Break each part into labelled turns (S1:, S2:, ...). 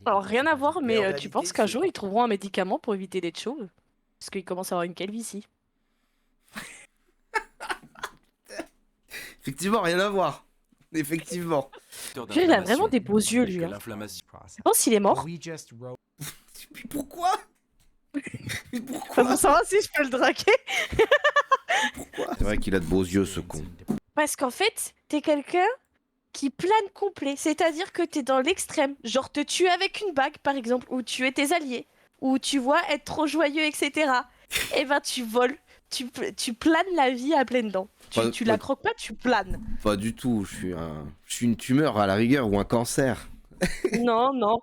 S1: Alors, rien à voir,
S2: Mais en
S1: mais tu
S2: réalité,
S1: penses qu'un
S2: c'est...
S1: jour ils trouveront un médicament pour éviter d'être chauve? Parce qu'ils commencent à avoir une calvitie.
S2: Effectivement, rien à voir. Effectivement.
S1: Puis il a vraiment des beaux yeux, lui. Hein. Tu penses qu'il est mort?
S2: Mais pourquoi? Mais
S1: Bah,
S2: pourquoi?
S1: pour savoir si je peux le draguer.
S2: Mais pourquoi? C'est vrai qu'il a de beaux yeux, ce con.
S1: Parce qu'en fait, t'es quelqu'un qui plane complet. C'est-à-dire que t'es dans l'extrême. Genre te tuer avec une bague, par exemple, ou tuer tes alliés, ou tu vois être trop joyeux, etc. Et ben tu voles. Tu planes la vie à pleines dents.
S2: Pas,
S1: Tu
S2: pas,
S1: la croques pas, tu planes.
S2: pas du tout. Je suis une tumeur à la rigueur ou un cancer.
S1: Non, non.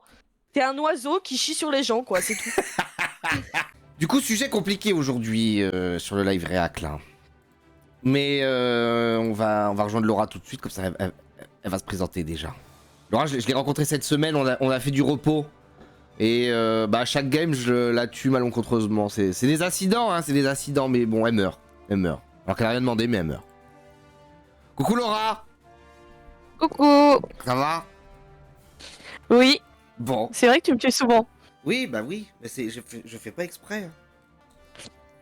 S1: T'es un oiseau qui chie sur les gens, quoi, c'est tout.
S2: Du coup, sujet compliqué aujourd'hui sur le live réac là. Mais on va rejoindre Laura tout de suite, comme ça elle va se présenter déjà. Laura, je l'ai rencontrée cette semaine, on a fait du repos. Et bah, à chaque game, je la tue malencontreusement. C'est des incidents, hein, c'est des incidents, mais bon, elle meurt. Elle meurt. Alors qu'elle a rien demandé, mais elle meurt. Coucou Laura.
S1: Coucou.
S2: Ça va?
S1: Oui,
S2: Bon.
S1: c'est vrai que tu me tues souvent.
S2: Oui, bah oui, mais je fais pas exprès. Hein.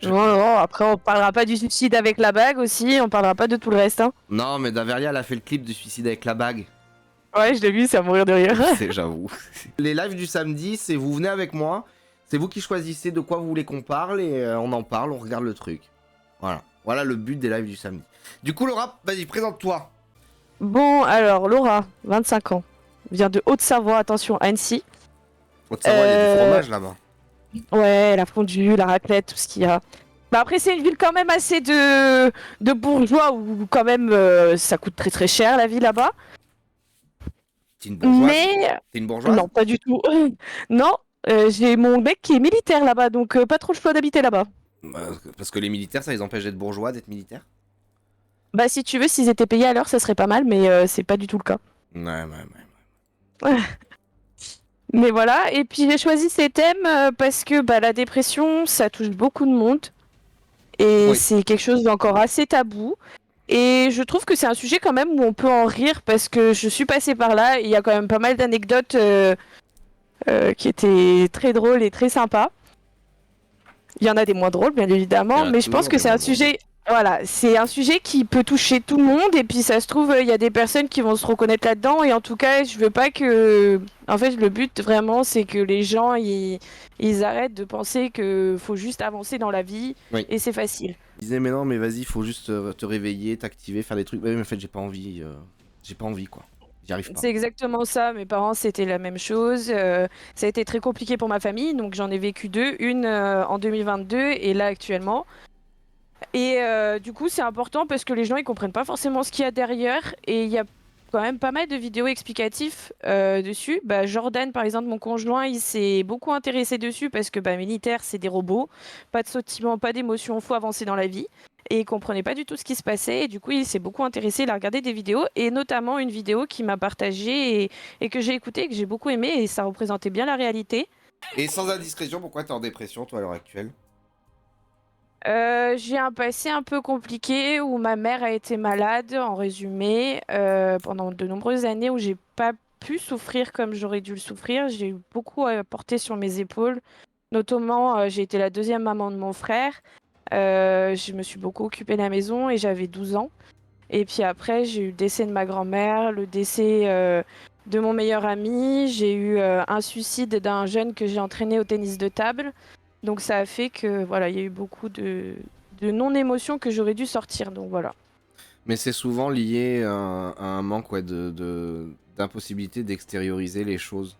S2: Je-
S1: Non, non, après on parlera pas du suicide avec la bague aussi, on parlera pas de tout le reste, hein.
S2: Non, mais Daveria, elle a fait le clip du suicide avec la bague.
S1: Ouais, je l'ai vu, c'est à mourir de rire.
S2: C'est, j'avoue. Les lives du samedi, c'est vous venez avec moi, c'est vous qui choisissez de quoi vous voulez qu'on parle et on en parle, on regarde le truc. Voilà. Voilà le but des lives du samedi. Du coup, Laura, vas-y, présente-toi.
S1: Bon, alors, Laura, 25 ans, vient de Haute-Savoie, attention, Annecy.
S2: Haute-Savoie, il y a du
S1: Euh,
S2: fromage là-bas.
S1: ouais, la fondue, la raclette, tout ce qu'il y a. Bah après, c'est une ville quand même assez de bourgeois où quand même ça coûte très très cher la vie là-bas.
S2: T'es une bourgeoise?
S1: Mais
S2: T'es une bourgeoise?
S1: non, pas du tout. Non, j'ai mon mec qui est militaire là-bas, donc pas trop le choix d'habiter là-bas.
S2: Parce que les militaires, ça les empêche d'être bourgeois, d'être militaires?
S1: Bah si tu veux, s'ils étaient payés à l'heure, ça serait pas mal, mais c'est pas du tout le cas.
S2: Ouais, ouais, ouais.
S1: Mais voilà, et puis j'ai choisi ces thèmes parce que bah, la dépression, ça touche beaucoup de monde, et
S2: Oui.
S1: c'est quelque chose d'encore assez tabou. Et je trouve que c'est un sujet quand même où on peut en rire parce que je suis passée par là, et il y a quand même pas mal d'anecdotes qui étaient très drôles et très sympas. Il y en a des moins drôles, bien
S2: Il y
S1: évidemment,
S2: en a
S1: mais je pense
S2: toujours
S1: que
S2: des
S1: c'est un
S2: moins drôles.
S1: sujet, voilà, c'est un sujet qui peut toucher tout le monde, et puis ça se trouve, il y a des personnes qui vont se reconnaître là-dedans, et en tout cas, je veux pas que, en fait, le but vraiment, c'est que les gens, ils arrêtent de penser que faut juste avancer dans la vie,
S2: Oui.
S1: et c'est facile.
S2: Je disais, mais non, mais vas-y, faut juste te réveiller, t'activer, faire des trucs. Ouais, mais en fait, j'ai pas envie, quoi. J'y arrive pas.
S1: C'est exactement ça, mes parents, c'était la même chose. Ça a été très compliqué pour ma famille, donc j'en ai vécu deux, une en 2022 et là actuellement. Et du coup, c'est important parce que les gens ils comprennent pas forcément ce qu'il y a derrière et il y a quand même pas mal de vidéos explicatives dessus. Bah, Jordan, par exemple, mon conjoint, il s'est beaucoup intéressé dessus parce que bah, militaire, c'est des robots, pas de sentiment, pas d'émotion, faut avancer dans la vie. Et il comprenait pas du tout ce qui se passait et du coup, il s'est beaucoup intéressé, il a regardé des vidéos et notamment une vidéo qui m'a partagée et que j'ai écoutée et que j'ai beaucoup aimé et ça représentait bien la réalité.
S2: Et sans indiscrétion, pourquoi t'es en dépression, toi, à l'heure actuelle?
S1: J'ai un passé un peu compliqué où ma mère a été malade, en résumé, pendant de nombreuses années où j'ai pas pu souffrir comme j'aurais dû le souffrir. J'ai eu beaucoup à porter sur mes épaules. Notamment, j'ai été la deuxième maman de mon frère. Je me suis beaucoup occupée de la maison et j'avais 12 ans. Et puis après, j'ai eu le décès de ma grand-mère, le décès de mon meilleur ami. J'ai eu un suicide d'un jeune que j'ai entraîné au tennis de table. Donc ça a fait que voilà, il y a eu beaucoup de non-émotions que j'aurais dû sortir. Donc voilà.
S2: Mais c'est souvent lié à un manque ouais, d'impossibilité d'extérioriser les choses,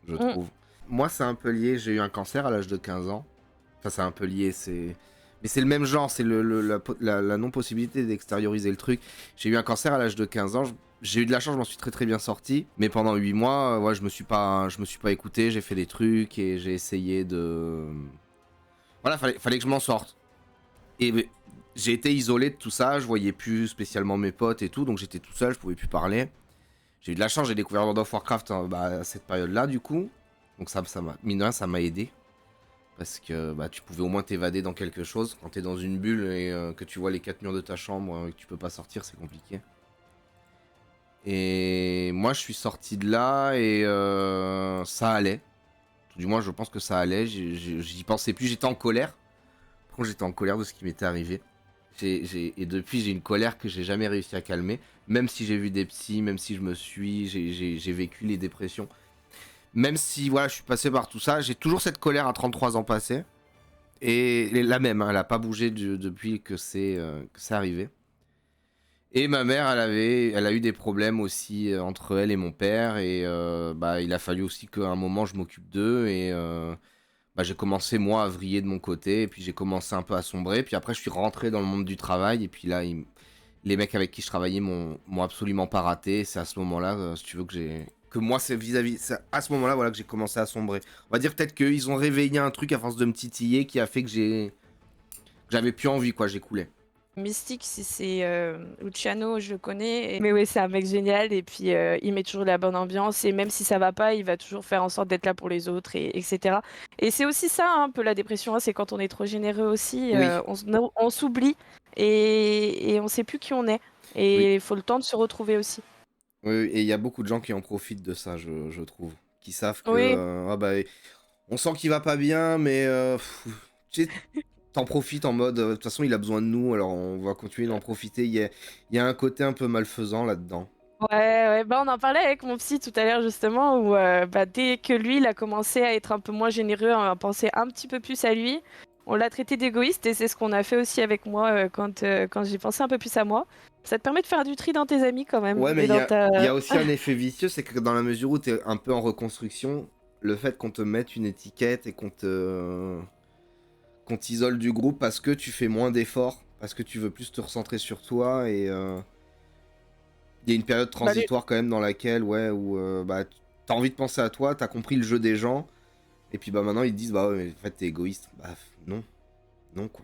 S2: je
S1: Mm.
S2: trouve. Moi, c'est un peu lié. J'ai eu un cancer à l'âge de 15 ans. Enfin, c'est un peu lié. Mais c'est le même genre. C'est la non-possibilité d'extérioriser le truc. J'ai eu un cancer à l'âge de 15 ans. J'ai eu de la chance, je m'en suis très très bien sorti. Mais pendant 8 mois, ouais, je me suis pas écouté. J'ai fait des trucs et j'ai essayé de. Voilà, fallait que je m'en sorte. Et j'ai été isolé de tout ça, je voyais plus spécialement mes potes et tout, donc j'étais tout seul, je pouvais plus parler. J'ai eu de la chance, j'ai découvert World of Warcraft bah, à cette période-là, du coup. Donc mine de rien, ça m'a aidé. Parce que bah, tu pouvais au moins t'évader dans quelque chose. Quand t'es dans une bulle et que tu vois les quatre murs de ta chambre et que tu peux pas sortir, c'est compliqué. Et moi, je suis sorti de là et ça allait. Tout du moins, je pense que ça allait. J'y pensais plus. J'étais en colère. Par contre, j'étais en colère de ce qui m'était arrivé. Et depuis, j'ai une colère que j'ai jamais réussi à calmer. Même si j'ai vu des psys, même si j'ai vécu les dépressions. Même si, voilà, je suis passé par tout ça, j'ai toujours cette colère à 33 ans passés. Et la même, hein, elle a pas bougé depuis que c'est arrivé. Et ma mère, elle a eu des problèmes aussi entre elle et mon père. Et bah, il a fallu aussi qu'à un moment, je m'occupe d'eux. Et bah, j'ai commencé, moi, à vriller de mon côté. Et puis j'ai commencé un peu à sombrer. Puis après, je suis rentré dans le monde du travail. Et puis là, les mecs avec qui je travaillais m'ont absolument pas raté. C'est à ce moment-là, si tu veux, que moi, c'est vis-à-vis. C'est à ce moment-là, voilà, que j'ai commencé à sombrer. On va dire peut-être qu'ils ont réveillé un truc à force de me titiller qui a fait que j'avais plus envie, quoi. J'écoulais.
S1: Mystique, si c'est Luciano, je le connais. Mais oui, c'est un mec génial et puis il met toujours la bonne ambiance et même si ça va pas, il va toujours faire en sorte d'être là pour les autres etc. Et c'est aussi ça, hein, un peu la dépression, hein, c'est quand on est trop généreux aussi,
S2: Oui,
S1: on s'oublie et on sait plus qui on est.
S2: oui.
S1: Et il faut le temps de se retrouver aussi.
S2: Oui, oui, et il y a beaucoup de gens qui en profitent de ça, je trouve. Qui savent que
S1: Oui,
S2: ah bah, on sent qu'il va pas bien, mais tu sais, t'en profites en mode de toute façon il a besoin de nous, alors on va continuer d'en profiter. Il y a un côté un peu malfaisant là-dedans.
S1: ouais, ouais. Bah, on en parlait avec mon psy tout à l'heure justement, où bah, dès que lui, il a commencé à être un peu moins généreux, à penser un petit peu plus à lui, on l'a traité d'égoïste et c'est ce qu'on a fait aussi avec moi quand j'ai pensé un peu plus à moi. Ça te permet de faire du tri dans tes amis quand même
S2: Ouais, mais
S1: et dans
S2: il y
S1: ta...
S2: a aussi un effet vicieux, c'est que dans la mesure où t'es un peu en reconstruction, le fait qu'on te mette une étiquette et qu'on t'isole du groupe parce que tu fais moins d'efforts, parce que tu veux plus te recentrer sur toi et il y a une période
S1: Bah,
S2: transitoire quand même dans laquelle, ouais, où bah, t'as envie de penser à toi, t'as compris le jeu des gens, et puis bah maintenant ils te disent, bah ouais, mais en fait t'es égoïste. Bah non, non quoi.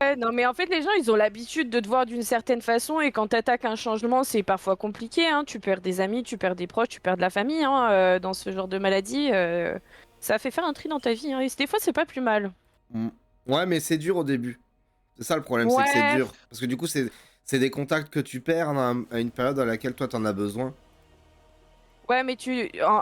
S1: ouais, non, mais en fait, les gens, ils ont l'habitude de te voir d'une certaine façon et quand t'attaques un changement, c'est parfois compliqué, hein. Tu perds des amis, tu perds des proches, tu perds de la famille, hein, dans ce genre de maladie. Ça fait faire un tri dans ta vie, hein, et des fois, c'est pas plus mal.
S2: Mm. Ouais, mais c'est dur au début. C'est ça le problème, c'est que c'est
S1: Ouais,
S2: dur. Parce que du coup, c'est des contacts que tu perds à une période à laquelle toi t'en as besoin.
S1: ouais, mais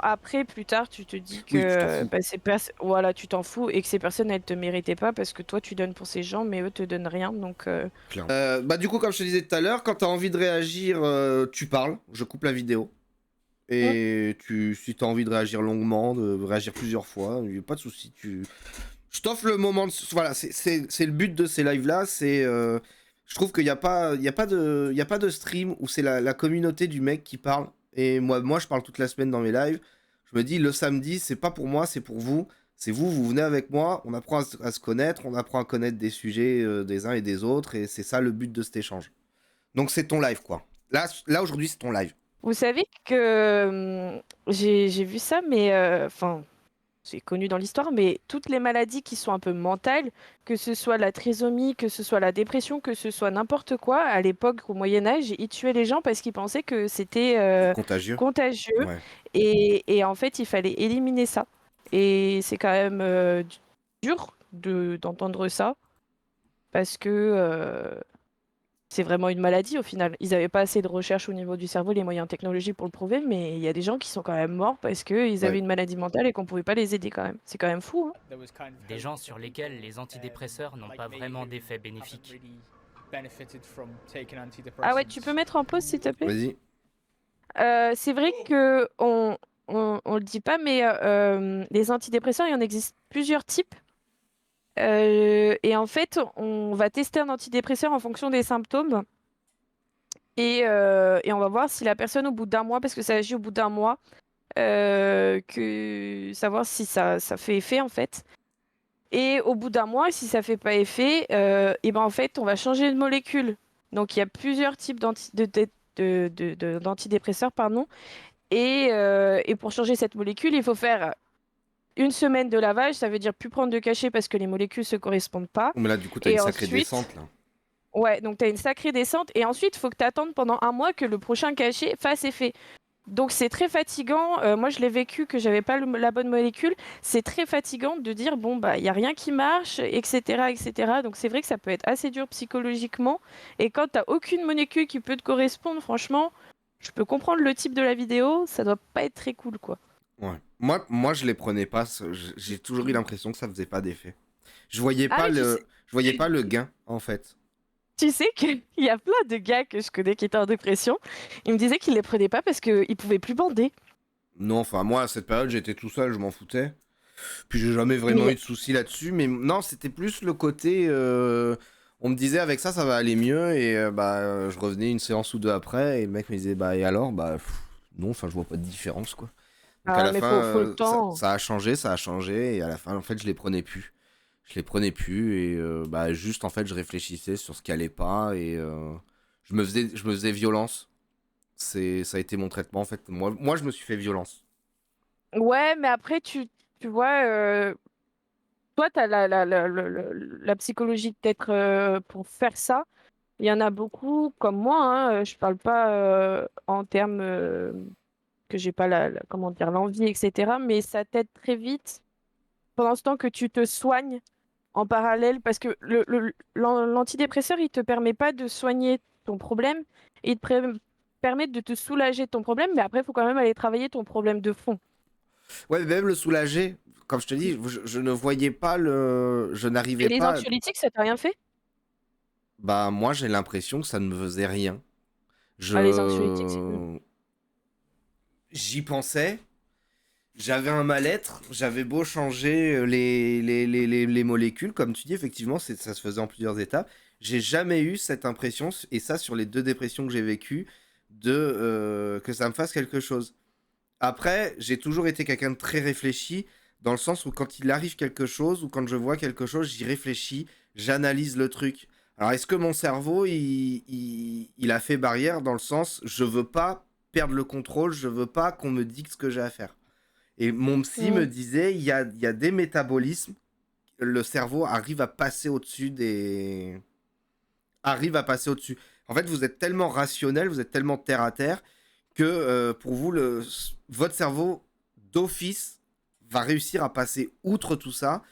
S1: après, plus tard, tu te dis
S2: Oui, tu t'en
S1: que
S2: fous.
S1: bah, voilà, tu t'en fous et que ces personnes, elles te méritaient pas parce que toi, tu donnes pour ces gens, mais eux te donnent rien. Donc,
S2: Clairement. Bah du coup, comme je te disais tout à l'heure, quand t'as envie de réagir, tu parles. Je coupe la vidéo.
S1: mm.
S2: Et si t'as envie de réagir longuement, de réagir plusieurs fois, y a pas de souci. Je t'offre le moment de... Voilà, c'est le but de ces lives-là. Je trouve qu'il n'y a pas, y a pas de stream où c'est la communauté du mec qui parle. Et moi, je parle toute la semaine dans mes lives. Je me dis, le samedi, c'est pas pour moi, c'est pour vous. C'est vous, vous venez avec moi, on apprend à se connaître, on apprend à connaître des sujets des uns et des autres. Et c'est ça le but de cet échange. Donc c'est ton live, quoi. Là aujourd'hui, c'est ton live.
S1: Vous savez que j'ai vu ça, mais enfin, c'est connu dans l'histoire, mais toutes les maladies qui sont un peu mentales, que ce soit la trisomie, que ce soit la dépression, que ce soit n'importe quoi, à l'époque, au Moyen Âge, ils tuaient les gens parce qu'ils pensaient que c'était
S2: Contagieux.
S1: contagieux
S2: Ouais.
S1: et en fait, il fallait éliminer ça. Et c'est quand même dur d'entendre ça parce que c'est vraiment une maladie au final. Ils n'avaient pas assez de recherche au niveau du cerveau, les moyens technologiques pour le prouver, mais il y a des gens qui sont quand même morts parce qu'ils avaient
S2: Ouais.
S1: une maladie mentale et qu'on pouvait pas les aider quand même. C'est quand même fou, hein.
S3: Des gens sur lesquels les antidépresseurs n'ont pas vraiment d'effet bénéfique.
S1: Ah ouais, tu peux mettre en pause s'il te plaît?
S2: Vas-y.
S1: C'est vrai que on le dit pas, mais les antidépresseurs, il y en existe plusieurs types. Et en fait, on va tester un antidépresseur en fonction des symptômes. Et on va voir si la personne, au bout d'un mois, parce que ça agit au bout d'un mois, savoir si ça fait effet en fait. Et au bout d'un mois, si ça fait pas effet, et ben en fait, on va changer de molécule. Donc il y a plusieurs types d'antidépresseurs, pardon. Et pour changer cette molécule, il faut faire une semaine de lavage. Ça veut dire plus prendre de cachet parce que les molécules se correspondent pas.
S2: Mais là, du coup, t'as une
S1: Et
S2: sacrée
S1: ensuite,
S2: descente là.
S1: ouais, donc tu as une sacrée descente. Et ensuite, il faut que tu attendes pendant un mois que le prochain cachet fasse effet. Donc c'est très fatigant. Moi, je l'ai vécu que j'avais pas la bonne molécule. C'est très fatigant de dire bon bah il y a rien qui marche, etc., etc. Donc c'est vrai que ça peut être assez dur psychologiquement. Et quand t'as aucune molécule qui peut te correspondre, franchement, je peux comprendre le type de la vidéo, ça doit pas être très cool, quoi.
S2: Ouais. Moi, je les prenais pas. J'ai toujours eu l'impression que ça faisait pas d'effet. Je voyais
S1: Ah
S2: pas
S1: mais
S2: je voyais pas le gain, en fait.
S1: tu sais qu'il y a plein de gars que je connais qui étaient en dépression. Ils me disaient qu'ils les prenaient pas parce qu'ils pouvaient plus bander.
S2: Non, enfin, moi, à cette période, j'étais tout seul, je m'en foutais. Puis j'ai jamais vraiment
S1: Mais
S2: eu de soucis là-dessus. Mais non, c'était plus le côté. On me disait avec ça, ça va aller mieux. Et je revenais une séance ou deux après. Et le mec me disait, bah, et alors? Non, enfin, je vois pas de différence, quoi. Donc à
S1: ah
S2: la
S1: mais
S2: fin,
S1: faut le temps.
S2: ça a changé, ça a changé. Et à la fin, en fait, je les prenais plus. Je les prenais plus. Et juste, en fait, je réfléchissais sur ce qui allait pas. Et je me faisais violence. Ça a été mon traitement, en fait. Moi, je me suis fait violence.
S1: Ouais, mais après tu vois, toi t'as la psychologie peut-être pour faire ça. Il y en a beaucoup comme moi, hein, je parle pas en termes que j'ai pas comment dire l'envie, etc. Mais ça t'aide très vite pendant ce temps que tu te soignes en parallèle parce que l'antidépresseur il te permet pas de soigner ton problème, il te permet de te soulager de ton problème, mais après il faut quand même aller travailler ton problème de fond.
S2: Ouais, même le soulager, comme je te dis, je ne voyais pas je
S1: Et
S2: n'arrivais
S1: les
S2: pas.
S1: anxiolytiques, ça t'a rien fait?
S2: Bah, moi, j'ai l'impression que ça ne me faisait rien.
S1: Ah, les anxiolytiques, c'est mieux.
S2: Je, j'y pensais, j'avais un mal-être, j'avais beau changer les molécules, comme tu dis, effectivement, ça se faisait en plusieurs étapes. J'ai jamais eu cette impression, et ça sur les 2 dépressions que j'ai vécues, que ça me fasse quelque chose. Après, j'ai toujours été quelqu'un de très réfléchi, dans le sens où quand il arrive quelque chose, ou quand je vois quelque chose, j'y réfléchis, j'analyse le truc. Alors, est-ce que mon cerveau, il a fait barrière dans le sens, je veux pas perdre le contrôle, je veux pas qu'on me dicte ce que j'ai à faire. Et mon psy me
S1: Mm.
S2: disait, il y a des métabolismes, le cerveau arrive à passer au-dessus des... arrive à passer au-dessus. En fait, vous êtes tellement rationnel, vous êtes tellement terre à terre, que pour vous, votre cerveau d'office va réussir à passer outre tout ça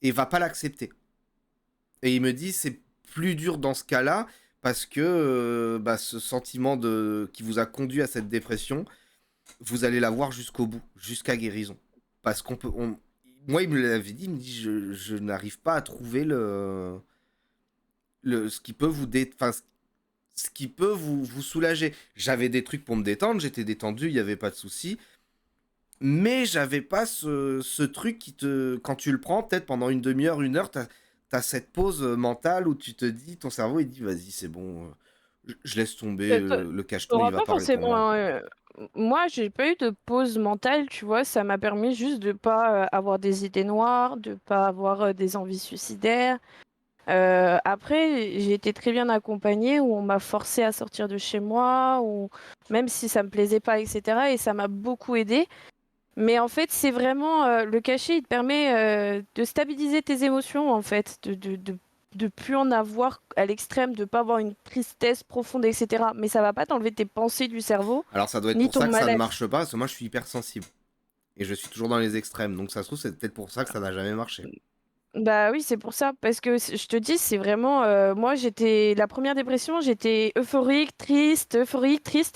S2: et va pas l'accepter. Et il me dit c'est plus dur dans ce cas-là parce que ce sentiment qui vous a conduit à cette dépression, vous allez l'avoir jusqu'au bout, jusqu'à guérison. Parce qu'on peut, moi il me l'avait dit, il me dit je n'arrive pas à trouver ce qui peut ce qui peut vous soulager. J'avais des trucs pour me détendre, j'étais détendu, il n'y avait pas de souci. Mais j'avais pas ce truc quand tu le prends, peut-être pendant une demi-heure, une heure, t'as cette pause mentale où tu te dis, ton cerveau, il dit, vas-y, c'est bon, je laisse tomber, le cacheton, il
S1: T'auras
S2: va
S1: pas
S2: pas répondre.
S1: forcément. Moi, j'ai pas eu de pause mentale, tu vois. Ça m'a permis juste de pas avoir des idées noires, de pas avoir des envies suicidaires. Après, j'ai été très bien accompagnée, où on m'a forcé à sortir de chez moi, ou même si ça me plaisait pas, etc. Et ça m'a beaucoup aidé. Mais en fait, c'est vraiment le cachet, il te permet de stabiliser tes émotions, en fait, de plus en avoir à l'extrême, de pas avoir une tristesse profonde, etc. Mais ça va pas t'enlever tes pensées du cerveau,
S2: Alors ça doit être
S1: ni
S2: pour
S1: ton
S2: ça que ça ne
S1: mal-être.
S2: marche pas, parce que moi je suis hypersensible. Et je suis toujours dans les extrêmes. Donc ça se trouve, c'est peut-être pour ça que ça n'a jamais marché.
S1: Bah oui, c'est pour ça, parce que je te dis, c'est vraiment, moi j'étais, la première dépression, j'étais euphorique, triste,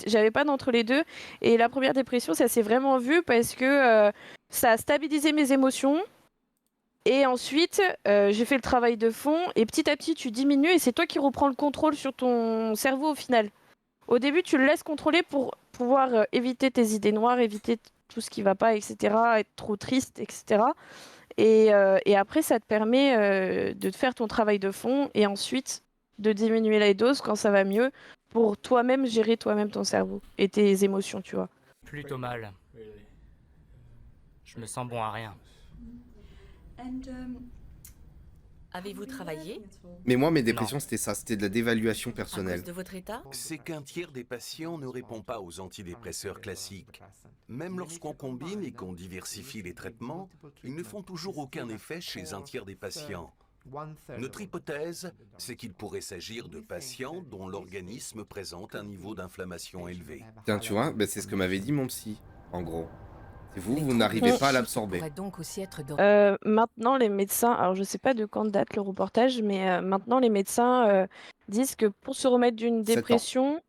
S1: j'avais pas d'entre les deux. Et la première dépression, ça s'est vraiment vu parce que ça a stabilisé mes émotions. Et ensuite, j'ai fait le travail de fond et petit à petit, tu diminues et c'est toi qui reprends le contrôle sur ton cerveau au final. Au début, tu le laisses contrôler pour pouvoir éviter tes idées noires, éviter tout ce qui va pas, etc., être trop triste, etc. Et après, ça te permet de faire ton travail de fond et ensuite de diminuer les doses quand ça va mieux pour toi-même gérer toi-même ton cerveau et tes émotions, tu vois.
S3: Plutôt mal. Je me sens bon à rien.
S4: Avez-vous travaillé
S2: Mais moi, mes
S3: Non.
S2: dépressions, c'était ça, c'était de la dévaluation
S4: à cause
S2: personnelle.
S4: de votre état?
S5: C'est qu'un tiers des patients ne répond pas aux antidépresseurs classiques. Même lorsqu'on combine et qu'on diversifie les traitements, ils ne font toujours aucun effet chez un tiers des patients. Notre hypothèse, c'est qu'il pourrait s'agir de patients dont l'organisme présente un niveau d'inflammation élevé.
S2: Tiens, tu vois, c'est ce que m'avait dit mon psy, en gros. C'est vous,
S4: Les
S2: vous
S4: troubles
S2: n'arrivez pas à
S4: psychiques
S2: l'absorber.
S4: pourraient donc aussi être
S1: Maintenant, les médecins, alors je sais pas de quand date le reportage, mais maintenant les médecins disent que pour se remettre d'une
S2: 7 ans.
S1: dépression,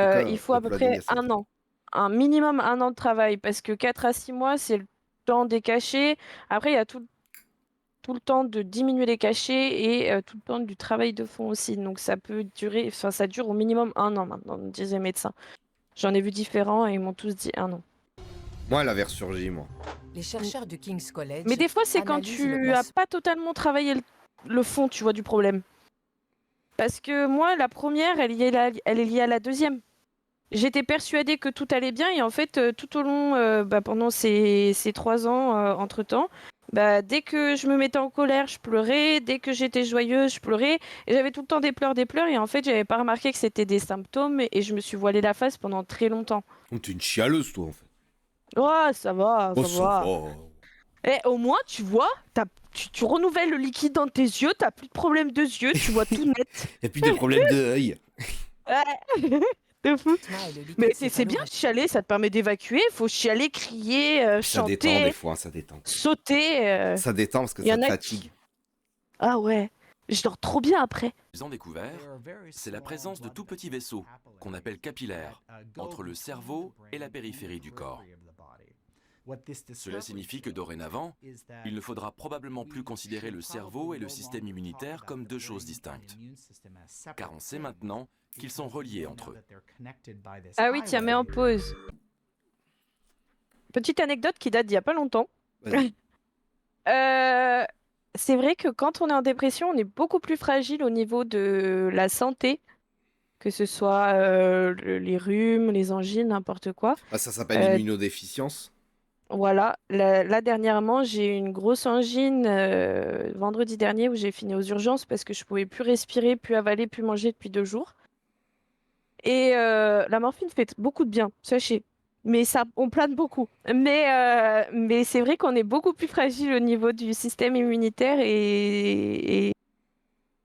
S2: tout cas,
S1: Il faut
S2: le
S1: à peu
S2: planning
S1: près
S2: est sacré.
S1: 1 an. Un minimum 1 an de travail parce que 4 à 6 mois, c'est le temps des cachets. Après, il y a tout le temps de diminuer les cachets et tout le temps du travail de fond aussi. Donc ça peut durer, enfin ça dure au minimum 1 an maintenant, me disait le médecin. J'en ai vu différents et ils m'ont tous dit 1 an.
S2: Moi, elle avait ressurgi, moi.
S4: Les chercheurs du King's College
S1: Mais des fois, c'est quand
S4: analysent le
S1: tu as
S4: plasma.
S1: pas totalement travaillé le fond, tu vois, du problème. Parce que moi, la première, elle est liée à la deuxième. J'étais persuadée que tout allait bien et en fait, tout au long, pendant ces 3 ans, entre-temps, dès que je me mettais en colère, je pleurais. Dès que j'étais joyeuse, je pleurais. Et j'avais tout le temps des pleurs et en fait, j'avais pas remarqué que c'était des symptômes et je me suis voilé la face pendant très longtemps.
S2: Oh, t'es une chialeuse, toi, en fait.
S1: Oh, ça va,
S2: Oh,
S1: ça
S2: ça
S1: va.
S2: va.
S1: Et au moins, tu vois, tu renouvelles le liquide dans tes yeux, t'as plus de problème de yeux, tu vois tout net.
S2: Y'a plus de problème d'œil.
S1: Ouais. De fou.
S4: Et le liquide
S1: Mais c'est bien de
S4: céphalorachidien.
S1: chialer, ça te permet d'évacuer. Faut chialer, crier,
S2: Puis ça détend, des
S1: chanter,
S2: fois, ça détend.
S1: sauter.
S2: Ça détend parce que
S1: Il y
S2: ça
S1: en
S2: te
S1: a
S2: fatigue.
S1: Ah ouais, je dors trop bien après.
S6: Ils ont découvert, c'est la présence de tout petits vaisseaux, qu'on appelle capillaires, entre le cerveau et la périphérie du corps. Cela signifie que dorénavant, il ne faudra probablement plus considérer le cerveau et le système immunitaire comme deux choses distinctes, car on sait maintenant qu'ils sont reliés entre eux.
S1: Ah oui, tiens, mets en pause. Petite anecdote qui date d'il y a pas longtemps.
S2: Vas-y.
S1: C'est vrai que quand on est en dépression, on est beaucoup plus fragile au niveau de la santé, que ce soit les rhumes, les angines, n'importe quoi.
S2: Ah, ça s'appelle
S1: Euh,
S2: l'immunodéficience.
S1: Voilà, là dernièrement, j'ai eu une grosse angine vendredi dernier où j'ai fini aux urgences parce que je pouvais plus respirer, plus avaler, plus manger depuis 2 jours. Et la morphine fait beaucoup de bien, sachez. Mais ça, on plane beaucoup. Mais c'est vrai qu'on est beaucoup plus fragile au niveau du système immunitaire et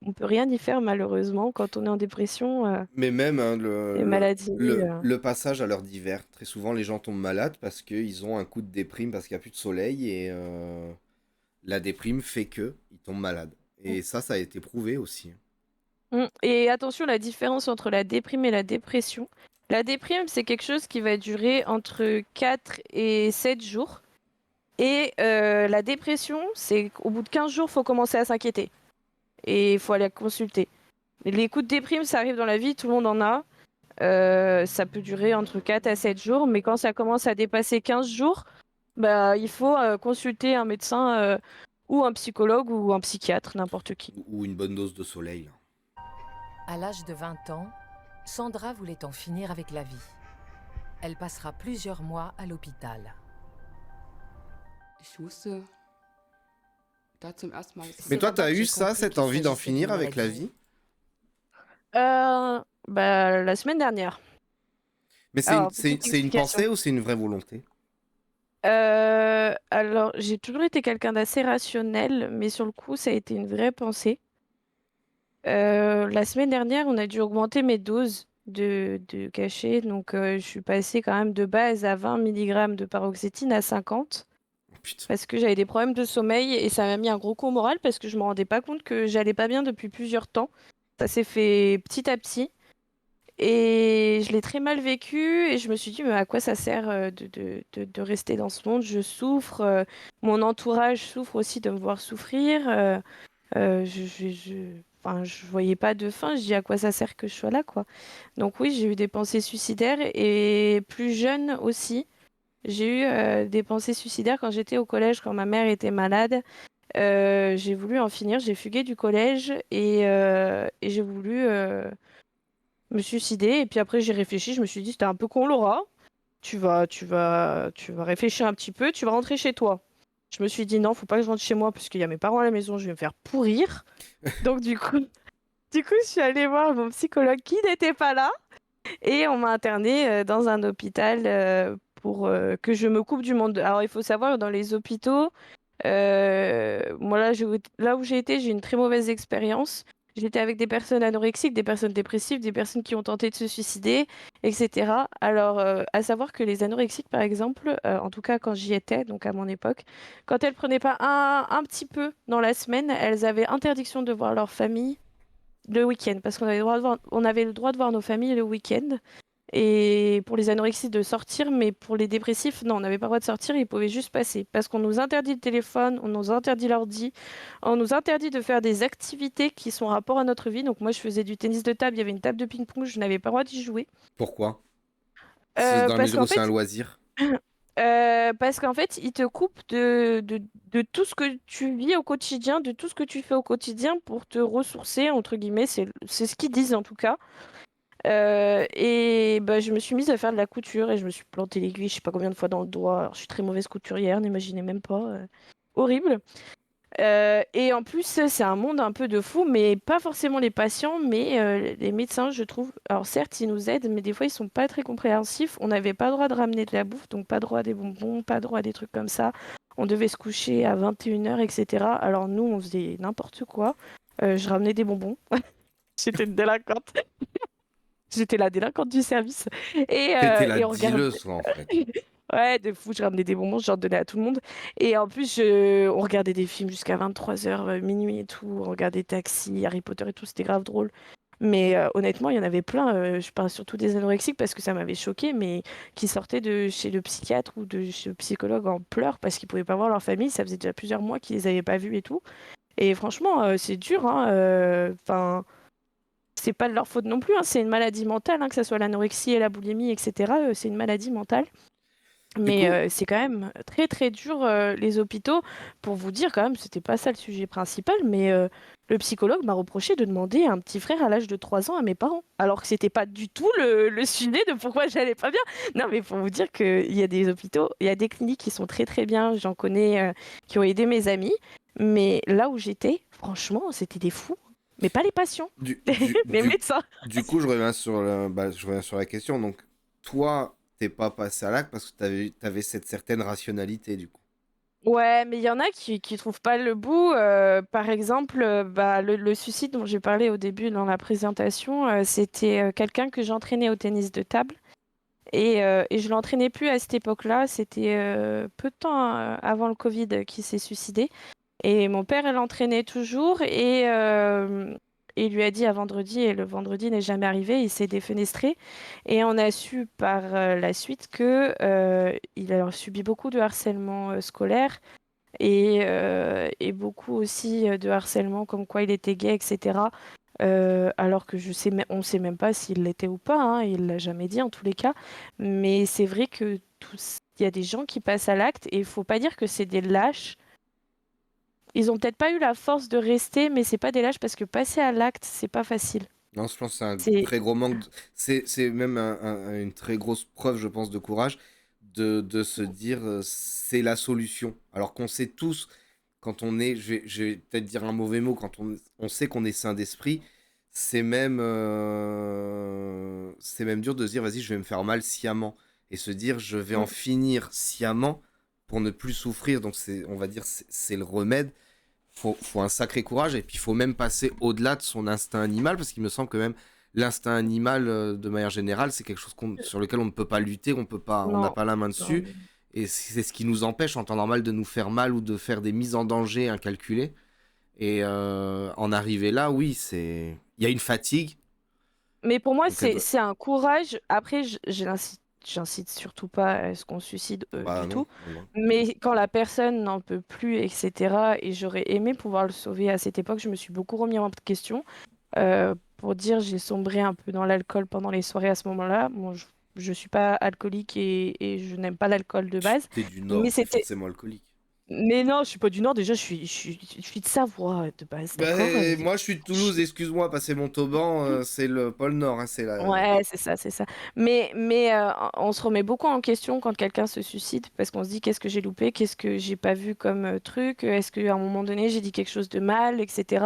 S1: on peut rien y faire malheureusement quand on est en dépression.
S2: Mais même hein,
S1: Les maladies.
S2: le passage à l'heure d'hiver. Très souvent, les gens tombent malades parce qu'ils ont un coup de déprime parce qu'il n'y a plus de soleil et la déprime fait que ils tombent malades. Et ça a été prouvé aussi.
S1: Et attention, la différence entre la déprime et la dépression. La déprime, c'est quelque chose qui va durer entre 4 et 7 jours. Et la dépression, c'est qu'au bout de 15 jours, il faut commencer à s'inquiéter. Et il faut aller consulter. Les coups de déprime, ça arrive dans la vie, tout le monde en a. Ça peut durer entre 4 à 7 jours, mais quand ça commence à dépasser 15 jours, il faut consulter un médecin ou un psychologue ou un psychiatre, n'importe qui.
S2: Ou une bonne dose de soleil. Là.
S4: À l'âge de 20 ans, Sandra voulait en finir avec la vie. Elle passera plusieurs mois à l'hôpital.
S2: Mais toi, t'as eu
S4: J'ai
S2: ça,
S4: compris
S2: cette
S4: qu'il
S2: envie d'en
S4: s'agissait
S2: finir
S4: d'une
S2: avec la
S4: maladie.
S2: vie?
S1: La semaine dernière.
S2: Mais
S1: Alors,
S2: c'est
S1: petite
S2: une
S1: explication.
S2: pensée ou c'est une vraie volonté?
S1: Alors, j'ai toujours été quelqu'un d'assez rationnel, mais sur le coup, ça a été une vraie pensée. La semaine dernière, on a dû augmenter mes doses de cachet. Donc, je suis passée quand même de base à 20 mg de paroxétine à 50
S2: Oh, putain.
S1: parce que j'avais des problèmes de sommeil et ça m'a mis un gros coup au moral parce que je me rendais pas compte que j'allais pas bien depuis plusieurs temps. Ça s'est fait petit à petit. Et je l'ai très mal vécu et je me suis dit, mais à quoi ça sert de rester dans ce monde? Je souffre, mon entourage souffre aussi de me voir souffrir. Enfin, je voyais pas de fin. Je dis, à quoi ça sert que je sois là, quoi. Donc oui, j'ai eu des pensées suicidaires et plus jeune aussi. J'ai eu des pensées suicidaires quand j'étais au collège, quand ma mère était malade. J'ai voulu en finir, j'ai fugué du collège et j'ai voulu me suicider. Et puis après, j'ai réfléchi, je me suis dit, c'était un peu con, Laura. Tu vas réfléchir un petit peu, tu vas rentrer chez toi. Je me suis dit, non, faut pas que je rentre chez moi parce qu'il y a mes parents à la maison, je vais me faire pourrir. Donc du coup, je suis allée voir mon psychologue qui n'était pas là. Et on m'a internée dans un hôpital pour que je me coupe du monde. Alors, il faut savoir, dans les hôpitaux, moi, là où j'ai été, j'ai une très mauvaise expérience. J'étais avec des personnes anorexiques, des personnes dépressives, des personnes qui ont tenté de se suicider, etc. Alors, à savoir que les anorexiques, par exemple, en tout cas quand j'y étais, donc à mon époque, quand elles prenaient pas un petit peu dans la semaine, elles avaient interdiction de voir leur famille le week-end, parce qu'on avait le droit de voir nos familles le week-end. Et pour les anorexiques de sortir, mais pour les dépressifs, non, on n'avait pas le droit de sortir, ils pouvaient juste passer. Parce qu'on nous interdit le téléphone, on nous interdit l'ordi, on nous interdit de faire des activités qui sont en rapport à notre vie. Donc moi, je faisais du tennis de table, il y avait une table de ping-pong, je n'avais pas le droit d'y jouer.
S2: Pourquoi? C'est dans la
S1: Parce
S2: mesure où
S1: qu'en
S2: c'est un
S1: fait,
S2: loisir.
S1: ils te coupent de tout ce que tu vis au quotidien, de tout ce que tu fais au quotidien pour te ressourcer, entre guillemets, c'est ce qu'ils disent en tout cas. Et bah, je me suis mise à faire de la couture et je me suis planté l'aiguille, je sais pas combien de fois dans le doigt. Alors, je suis très mauvaise couturière, n'imaginez même pas. Horrible. Et en plus, c'est un monde un peu de fou, mais pas forcément les patients, mais les médecins, je trouve. Alors certes, ils nous aident, mais des fois, ils sont pas très compréhensifs. On n'avait pas le droit de ramener de la bouffe, donc pas droit à des bonbons, pas droit à des trucs comme ça. On devait se coucher à 21h, etc. Alors nous, on faisait n'importe quoi. Je ramenais des bonbons. J'étais une délinquante. J'étais la délinquante du service.
S2: T'étais la
S1: Et on regardait.
S2: dealeuse, toi, en fait.
S1: Ouais, de fou, je ramenais des bonbons, j'en donnais à tout le monde. Et en plus, on regardait des films jusqu'à 23h, minuit et tout. On regardait Taxi, Harry Potter et tout, c'était grave drôle. Mais honnêtement, il y en avait plein. Je parle surtout des anorexiques parce que ça m'avait choqué, mais qui sortaient de chez le psychiatre ou de chez le psychologue en pleurs parce qu'ils pouvaient pas voir leur famille. Ça faisait déjà plusieurs mois qu'ils les avaient pas vus et tout. Et franchement, c'est dur, hein. Enfin, c'est pas de leur faute non plus, hein. C'est une maladie mentale, hein, que ce soit l'anorexie et la boulimie, etc. C'est une maladie mentale.
S2: Du
S1: Mais
S2: coup,
S1: c'est quand même très très dur les hôpitaux. Pour vous dire quand même, c'était pas ça le sujet principal, mais le psychologue m'a reproché de demander un petit frère à l'âge de 3 ans à mes parents, alors que c'était pas du tout le sujet de pourquoi j'allais pas bien. Non, mais pour vous dire qu'il y a des hôpitaux, il y a des cliniques qui sont très très bien, j'en connais qui ont aidé mes amis, mais là où j'étais, franchement, c'était des fous, mais pas les patients,
S2: du, du,
S1: les
S2: du,
S1: médecins.
S2: du coup, je reviens sur la question. Donc, toi, t'es pas passé à l'acte parce que t'avais cette certaine rationalité, du coup.
S1: Ouais, mais il y en a qui trouvent pas le bout. Par exemple, bah, le suicide dont j'ai parlé au début dans la présentation, c'était quelqu'un que j'entraînais au tennis de table. Et je l'entraînais plus à cette époque-là. C'était peu de temps avant le Covid qu'il s'est suicidé. Et mon père, elle l'entraînait toujours. Et il lui a dit à vendredi, et le vendredi n'est jamais arrivé, il s'est défenestré. Et on a su par la suite que il a subi beaucoup de harcèlement scolaire et beaucoup aussi de harcèlement comme quoi il était gay, etc. Alors que on ne sait même pas s'il l'était ou pas, hein, il l'a jamais dit en tous les cas. Mais c'est vrai que il y a des gens qui passent à l'acte et il faut pas dire que c'est des lâches. Ils ont peut-être pas eu la force de rester, mais c'est pas des lâches parce que passer à l'acte, c'est pas facile.
S2: Non, je pense que c'est un
S1: C'est
S2: très gros manque. C'est même une très grosse preuve, je pense, de courage de se dire c'est la solution. Alors qu'on sait tous, quand on est, je vais peut-être dire un mauvais mot, quand on sait qu'on est sain d'esprit, c'est même dur de se dire vas-y, je vais me faire mal sciemment. Et se dire je vais en
S1: Mm.
S2: finir sciemment pour ne plus souffrir. Donc, on va dire, c'est le remède. Faut un sacré courage et puis il faut même passer au-delà de son instinct animal parce qu'il me semble que même l'instinct animal de manière générale c'est quelque chose sur lequel on ne peut pas lutter, on n'a
S1: Non,
S2: pas la main
S1: non.
S2: dessus et c'est ce qui nous empêche en temps normal de nous faire mal ou de faire des mises en danger incalculées et en arriver là, oui, il y a une fatigue
S1: Mais pour moi,
S2: donc elle doit...
S1: c'est un courage. Après, j'incite surtout pas à ce qu'on se suicide
S2: Bah
S1: du
S2: non,
S1: tout.
S2: non, non.
S1: Mais quand la personne n'en peut plus, etc., et j'aurais aimé pouvoir le sauver à cette époque, je me suis beaucoup remis en question pour dire j'ai sombré un peu dans l'alcool pendant les soirées à ce moment-là. Bon, je suis pas alcoolique et je n'aime pas l'alcool de base.
S2: T'es du
S1: Mais
S2: Nord, t'es
S1: c'était.
S2: forcément alcoolique.
S1: Mais non, je suis pas du Nord. Déjà, je suis de Savoie de base,
S2: Bah,
S1: d'accord?
S2: moi je suis de Toulouse, excuse-moi, passer Montauban, c'est le pôle Nord, hein, c'est la...
S1: Ouais, c'est ça, c'est ça. Mais on se remet beaucoup en question quand quelqu'un se suicide parce qu'on se dit qu'est-ce que j'ai loupé, qu'est-ce que j'ai pas vu comme truc, est-ce qu'à un moment donné j'ai dit quelque chose de mal, etc.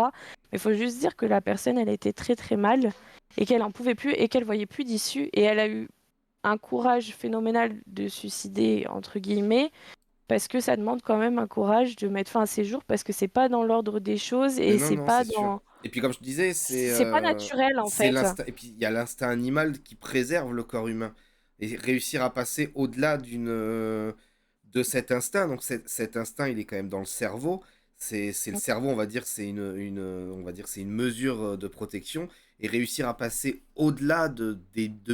S1: Mais il faut juste dire que la personne, elle était très très mal et qu'elle en pouvait plus et qu'elle voyait plus d'issue et elle a eu un courage phénoménal de suicider, entre guillemets, parce que ça demande quand même un courage de mettre fin à ses jours parce que c'est pas dans l'ordre des choses
S2: Mais
S1: et
S2: non,
S1: c'est
S2: non,
S1: pas
S2: c'est sûr.
S1: dans.
S2: Et puis comme je te disais,
S1: C'est pas naturel en
S2: c'est
S1: fait.
S2: l'instinct. Et puis il y a l'instinct animal qui préserve le corps humain. Et réussir à passer au-delà de cet instinct. Donc cet instinct, il est quand même dans le cerveau. C'est le cerveau, on va dire, on va dire, c'est une mesure de protection. Et réussir à passer au-delà de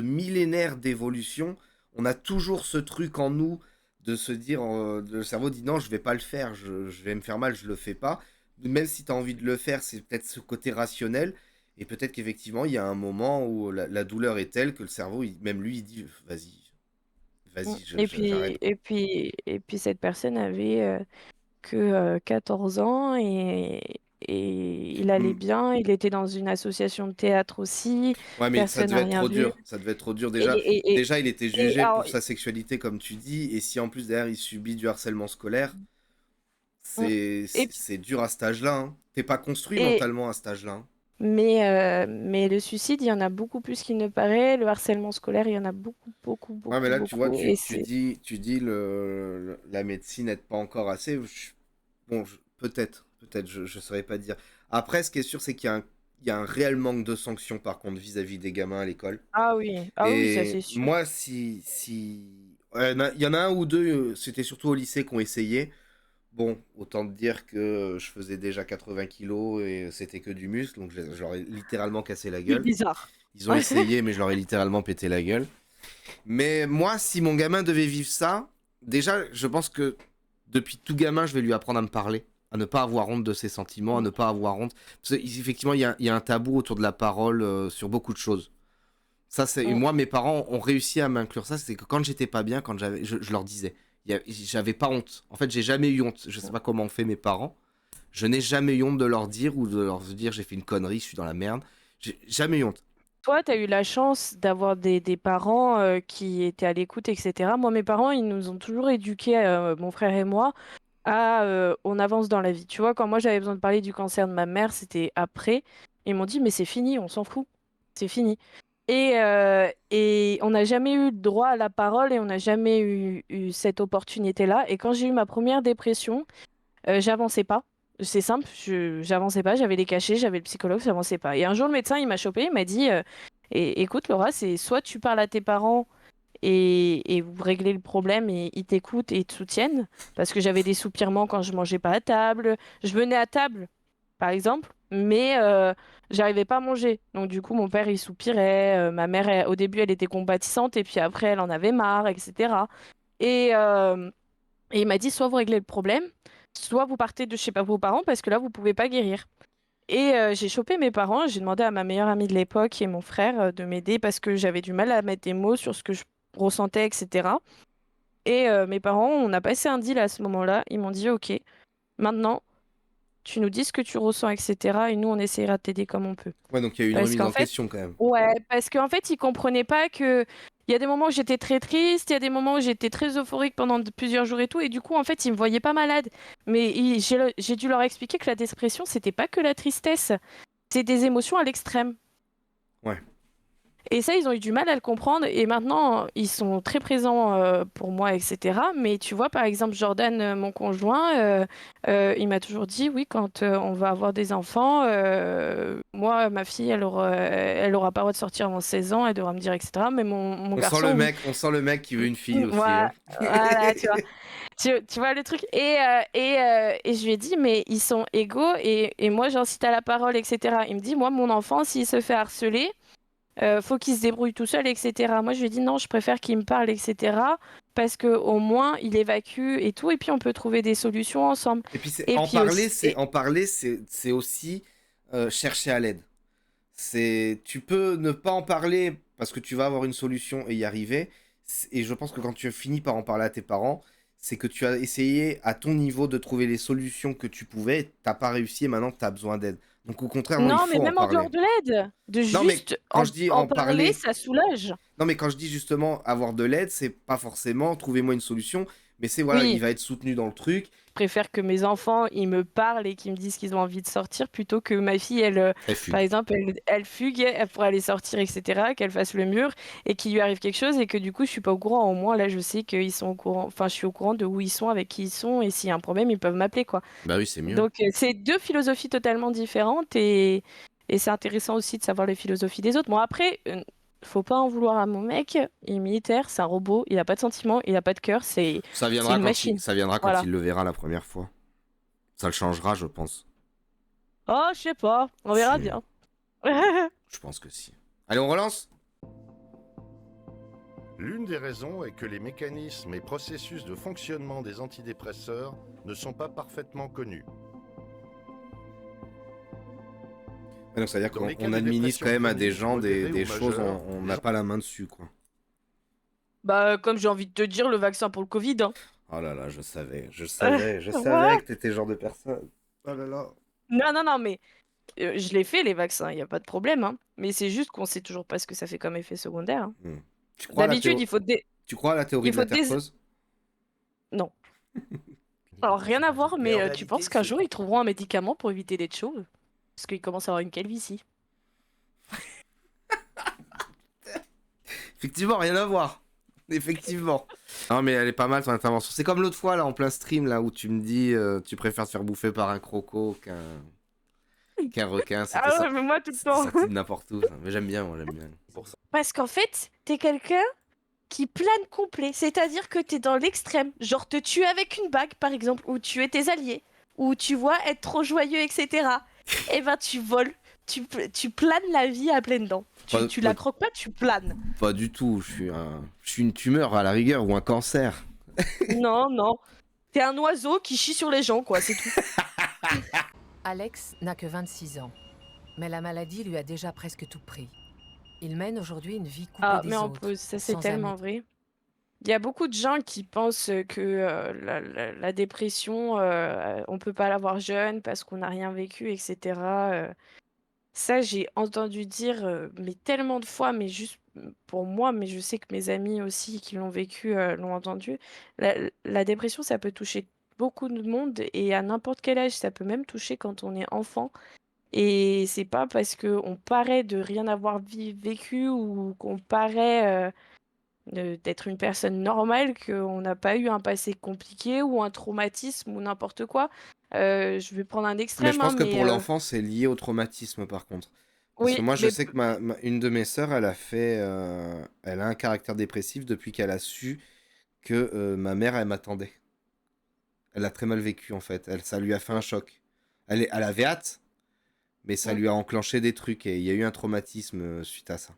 S2: millénaires d'évolution, on a toujours ce truc en nous de se dire, le cerveau dit non, je vais pas le faire, je vais me faire mal, je le fais pas. Même si tu as envie de le faire, c'est peut-être ce côté rationnel. Et peut-être qu'effectivement, il y a un moment où la douleur est telle que le cerveau, même lui, il dit, vas-y, vas-y, j'arrête.
S1: Et puis cette personne avait que 14 ans et il allait
S2: Hmm.
S1: bien. Il était dans une association de théâtre aussi.
S2: Ouais, mais ça
S1: Personne
S2: devait
S1: n'a
S2: être
S1: rien
S2: trop
S1: vu.
S2: dur. Ça devait être trop dur.
S1: Et, et, et,
S2: Déjà, il était
S1: et
S2: jugé
S1: alors,
S2: pour sa sexualité, comme tu dis. Et si en plus, derrière, il subit du harcèlement scolaire,
S1: mm, et,
S2: c'est dur à cet âge-là. Hein. T'es pas construit
S1: et,
S2: mentalement à cet âge-là. Hein.
S1: mais le suicide, il y en a beaucoup plus qu'il ne paraît. Le harcèlement scolaire, il y en a beaucoup, beaucoup,
S2: Ouais, mais
S1: beaucoup,
S2: là, tu vois,
S1: beaucoup. Et c'est
S2: tu dis la médecine n'aide pas encore assez. Bon, peut-être, je saurais pas dire. Après, ce qui est sûr, c'est qu'il y a un réel manque de sanctions, par contre, vis-à-vis des gamins à l'école.
S1: ah oui, ça
S2: Et
S1: c'est sûr.
S2: moi, ouais, il y en a un ou deux, c'était surtout au lycée qui ont essayé. Bon, autant te dire que je faisais déjà 80 kilos et c'était que du muscle, donc je leur ai littéralement cassé la
S1: C'est
S2: gueule.
S1: bizarre.
S2: Ils ont essayé, mais je leur ai littéralement pété la gueule. Mais moi, si mon gamin devait vivre ça, déjà, je pense que depuis tout gamin, je vais lui apprendre à me parler, à ne pas avoir honte de ses sentiments, à ne pas avoir honte. Parce qu'effectivement, il y a un tabou autour de la parole sur beaucoup de choses. Ça, et
S1: Mm.
S2: moi, mes parents ont réussi à m'inclure ça. C'est que quand j'étais pas bien, je leur disais. J'avais pas honte. En fait, j'ai jamais eu honte. Je sais pas comment ont fait mes parents. Je n'ai jamais eu honte de leur dire ou de leur dire j'ai fait une connerie, je suis dans la merde. J'ai jamais eu honte.
S1: Toi, tu as eu la chance d'avoir des parents qui étaient à l'écoute, etc. Moi, mes parents, ils nous ont toujours éduqués, mon frère et moi, à on avance dans la vie. Tu vois, quand moi j'avais besoin de parler du cancer de ma mère, c'était après. Ils m'ont dit, mais c'est fini, on s'en fout. C'est fini. Et on n'a jamais eu le droit à la parole et on n'a jamais eu cette opportunité-là. Et quand j'ai eu ma première dépression, j'avançais pas. C'est simple, j'avançais pas, j'avais des cachets, j'avais le psychologue, j'avançais pas. Et un jour, le médecin, il m'a chopé, il m'a dit écoute, Laura, c'est soit tu parles à tes parents et vous réglez le problème et ils t'écoutent et ils te soutiennent, parce que j'avais des soupirements quand je mangeais pas à table. Je venais à table, par exemple, mais j'arrivais pas à manger. Donc, du coup, mon père, il soupirait, ma mère, au début, elle était compatissante et puis après, elle en avait marre, etc. Et, euh, et il m'a dit, soit vous réglez le problème, soit vous partez de chez vos parents parce que là, vous pouvez pas guérir. Et j'ai chopé mes parents, j'ai demandé à ma meilleure amie de l'époque et mon frère de m'aider parce que j'avais du mal à mettre des mots sur ce que je ressentais, etc. Et mes parents, on a passé un deal à ce moment-là. Ils m'ont dit, OK, maintenant, tu nous dis ce que tu ressens, etc. Et nous, on essaiera de t'aider comme on peut.
S2: Ouais, donc il y a eu une
S1: Parce
S2: remise
S1: qu'en
S2: en
S1: fait,
S2: question quand même.
S1: ouais, parce qu'en fait, ils comprenaient pas que il y a des moments où j'étais très triste, il y a des moments où j'étais très euphorique pendant plusieurs jours et tout, et du coup, en fait, ils me voyaient pas malade. Mais j'ai dû leur expliquer que la dépression, c'était pas que la tristesse, c'est des émotions à l'extrême.
S2: Ouais.
S1: Et ça, ils ont eu du mal à le comprendre, et maintenant, ils sont très présents pour moi, etc. Mais tu vois, par exemple, Jordan, mon conjoint, il m'a toujours dit, oui, quand on va avoir des enfants, moi, ma fille, elle aura pas le droit de sortir avant 16 ans, elle devra me dire, etc. Mais mon garçon, oui.
S2: On sent le mec qui veut une fille aussi. Hein.
S1: Voilà, voilà, tu vois. Tu vois le truc. Et je lui ai dit, mais ils sont égaux, et moi, j'incite à la parole, etc. Il me dit, moi, mon enfant, s'il se fait harceler, faut qu'il se débrouille tout seul, etc. Moi, je lui ai dit non, je préfère qu'il me parle, etc. Parce que au moins, il évacue et tout, et puis on peut trouver des solutions ensemble.
S2: Et puis
S1: Et puis aussi,
S2: c'est aussi chercher à l'aide. Tu peux ne pas en parler parce que tu vas avoir une solution et y arriver. Et je pense que quand tu finis par en parler à tes parents, c'est que tu as essayé à ton niveau de trouver les solutions que tu pouvais, t'as pas réussi et maintenant tu as besoin d'aide. Donc au contraire, non, il
S1: non, mais
S2: faut en
S1: même en
S2: parler.
S1: dehors de l'aide, de
S2: Non, mais
S1: juste
S2: quand je dis
S1: en
S2: en
S1: parler,
S2: parler,
S1: ça soulage.
S2: non, mais quand je dis justement avoir de l'aide, c'est pas forcément trouvez-moi une solution, mais c'est voilà, il
S1: Oui,
S2: va être soutenu dans le truc.
S1: je préfère que mes enfants, ils me parlent et qu'ils me disent qu'ils ont envie de sortir plutôt que ma fille, elle,
S2: Elle
S1: par
S2: fugue.
S1: exemple, elle fugue, elle pourrait aller sortir, etc., qu'elle fasse le mur et qu'il lui arrive quelque chose et que du coup, je suis pas au courant. Au moins, là, je sais qu'ils sont au courant, enfin, je suis au courant de où ils sont, avec qui ils sont et s'il y a un problème, ils peuvent m'appeler, quoi.
S2: Bah oui, c'est mieux.
S1: Donc, c'est deux philosophies totalement différentes et c'est intéressant aussi de savoir les philosophies des autres. Bon, après, faut pas en vouloir à mon mec, il est militaire, c'est un robot, il a pas de sentiments, il a pas de cœur, c'est une machine.
S2: Ça viendra quand
S1: Voilà.
S2: il le verra la première fois. Ça le changera, je pense.
S1: Oh, je sais pas, on verra
S2: Si.
S1: bien.
S2: Je pense que si. Allez, on relance.
S7: L'une des raisons est que les mécanismes et processus de fonctionnement des antidépresseurs ne sont pas parfaitement connus.
S2: Ouais, donc, c'est-à-dire
S7: Dans
S2: qu'on
S7: les cas
S2: on
S7: de
S2: administre
S7: dépression
S2: quand même à des
S7: chronique,
S2: gens
S7: modérée
S2: des
S7: ou
S2: choses,
S7: majeure,
S2: on
S7: les
S2: n'a
S7: gens-
S2: pas la main dessus, quoi.
S1: Bah, comme j'ai envie de te dire, le vaccin pour le Covid, hein.
S2: Oh là là, je savais
S1: Ouais.
S2: que t'étais le genre de personne. Oh là là.
S1: Non, non, non, mais je l'ai fait, les vaccins, il a pas de problème, hein. Mais c'est juste qu'on sait toujours pas ce que ça fait comme effet secondaire, hein.
S2: Hmm. Tu crois à la
S1: D'habitude,
S2: théo- Tu crois à la théorie
S1: il
S2: de
S1: faut
S2: la Terre creuse?
S1: Non. Alors, rien à voir,
S2: Mais en
S1: mais tu
S2: réalité,
S1: penses qu'un
S2: c'est...
S1: jour, ils trouveront un médicament pour éviter d'être chauve? Parce qu'ils commencent à avoir une calvitie.
S2: Effectivement, rien à voir. Effectivement. Non, mais elle est pas mal ton intervention. C'est comme l'autre fois, là, en plein stream, là, où tu me dis tu préfères te faire bouffer par un croco qu'un requin. C'était
S1: Ah
S2: ça.
S1: ouais, mais moi, tout le
S2: C'était
S1: temps.
S2: sorti de n'importe où, ça. Mais j'aime bien, moi, j'aime bien. Pour ça.
S1: Parce qu'en fait, t'es quelqu'un qui plane complet. C'est-à-dire que t'es dans l'extrême. Genre te tuer avec une bague, par exemple, ou tuer tes alliés, ou tu vois être trop joyeux, etc. Eh ben, tu voles. Tu planes la vie à pleines dents.
S2: Pas,
S1: Tu
S2: pas-
S1: la croques pas, tu planes.
S2: pas du tout. Je suis une tumeur, à la rigueur, ou un cancer.
S1: Non, non. T'es un oiseau qui chie sur les gens, quoi, c'est tout.
S4: Alex n'a que 26 ans, mais la maladie lui a déjà presque tout pris. Il mène aujourd'hui une vie coupée
S1: Ah,
S4: des
S1: mais en
S4: autres,
S1: plus, ça c'est
S4: sans
S1: tellement
S4: amis.
S1: vrai. Il y a beaucoup de gens qui pensent que la dépression, on peut pas l'avoir jeune parce qu'on n'a rien vécu, etc. Ça, j'ai entendu dire, mais tellement de fois, mais juste pour moi, mais je sais que mes amis aussi qui l'ont vécu l'ont entendu. La dépression, ça peut toucher beaucoup de monde et à n'importe quel âge, ça peut même toucher quand on est enfant. Et c'est pas parce que on paraît de rien avoir vécu ou qu'on paraît d'être une personne normale qu'on n'a pas eu un passé compliqué ou un traumatisme ou n'importe quoi. Je vais prendre un
S2: Mais je
S1: extrême, hein,
S2: pense que
S1: mais
S2: pour l'enfant, c'est lié au traumatisme, par contre. Parce que
S1: oui,
S2: moi, je
S1: mais
S2: sais que une de mes sœurs, elle a un caractère dépressif depuis qu'elle a su que ma mère, elle m'attendait. Elle a très mal vécu, en fait. Ça lui a fait un choc. Elle avait hâte, mais ça
S1: mm.
S2: lui a enclenché des trucs et il y a eu un traumatisme suite à ça.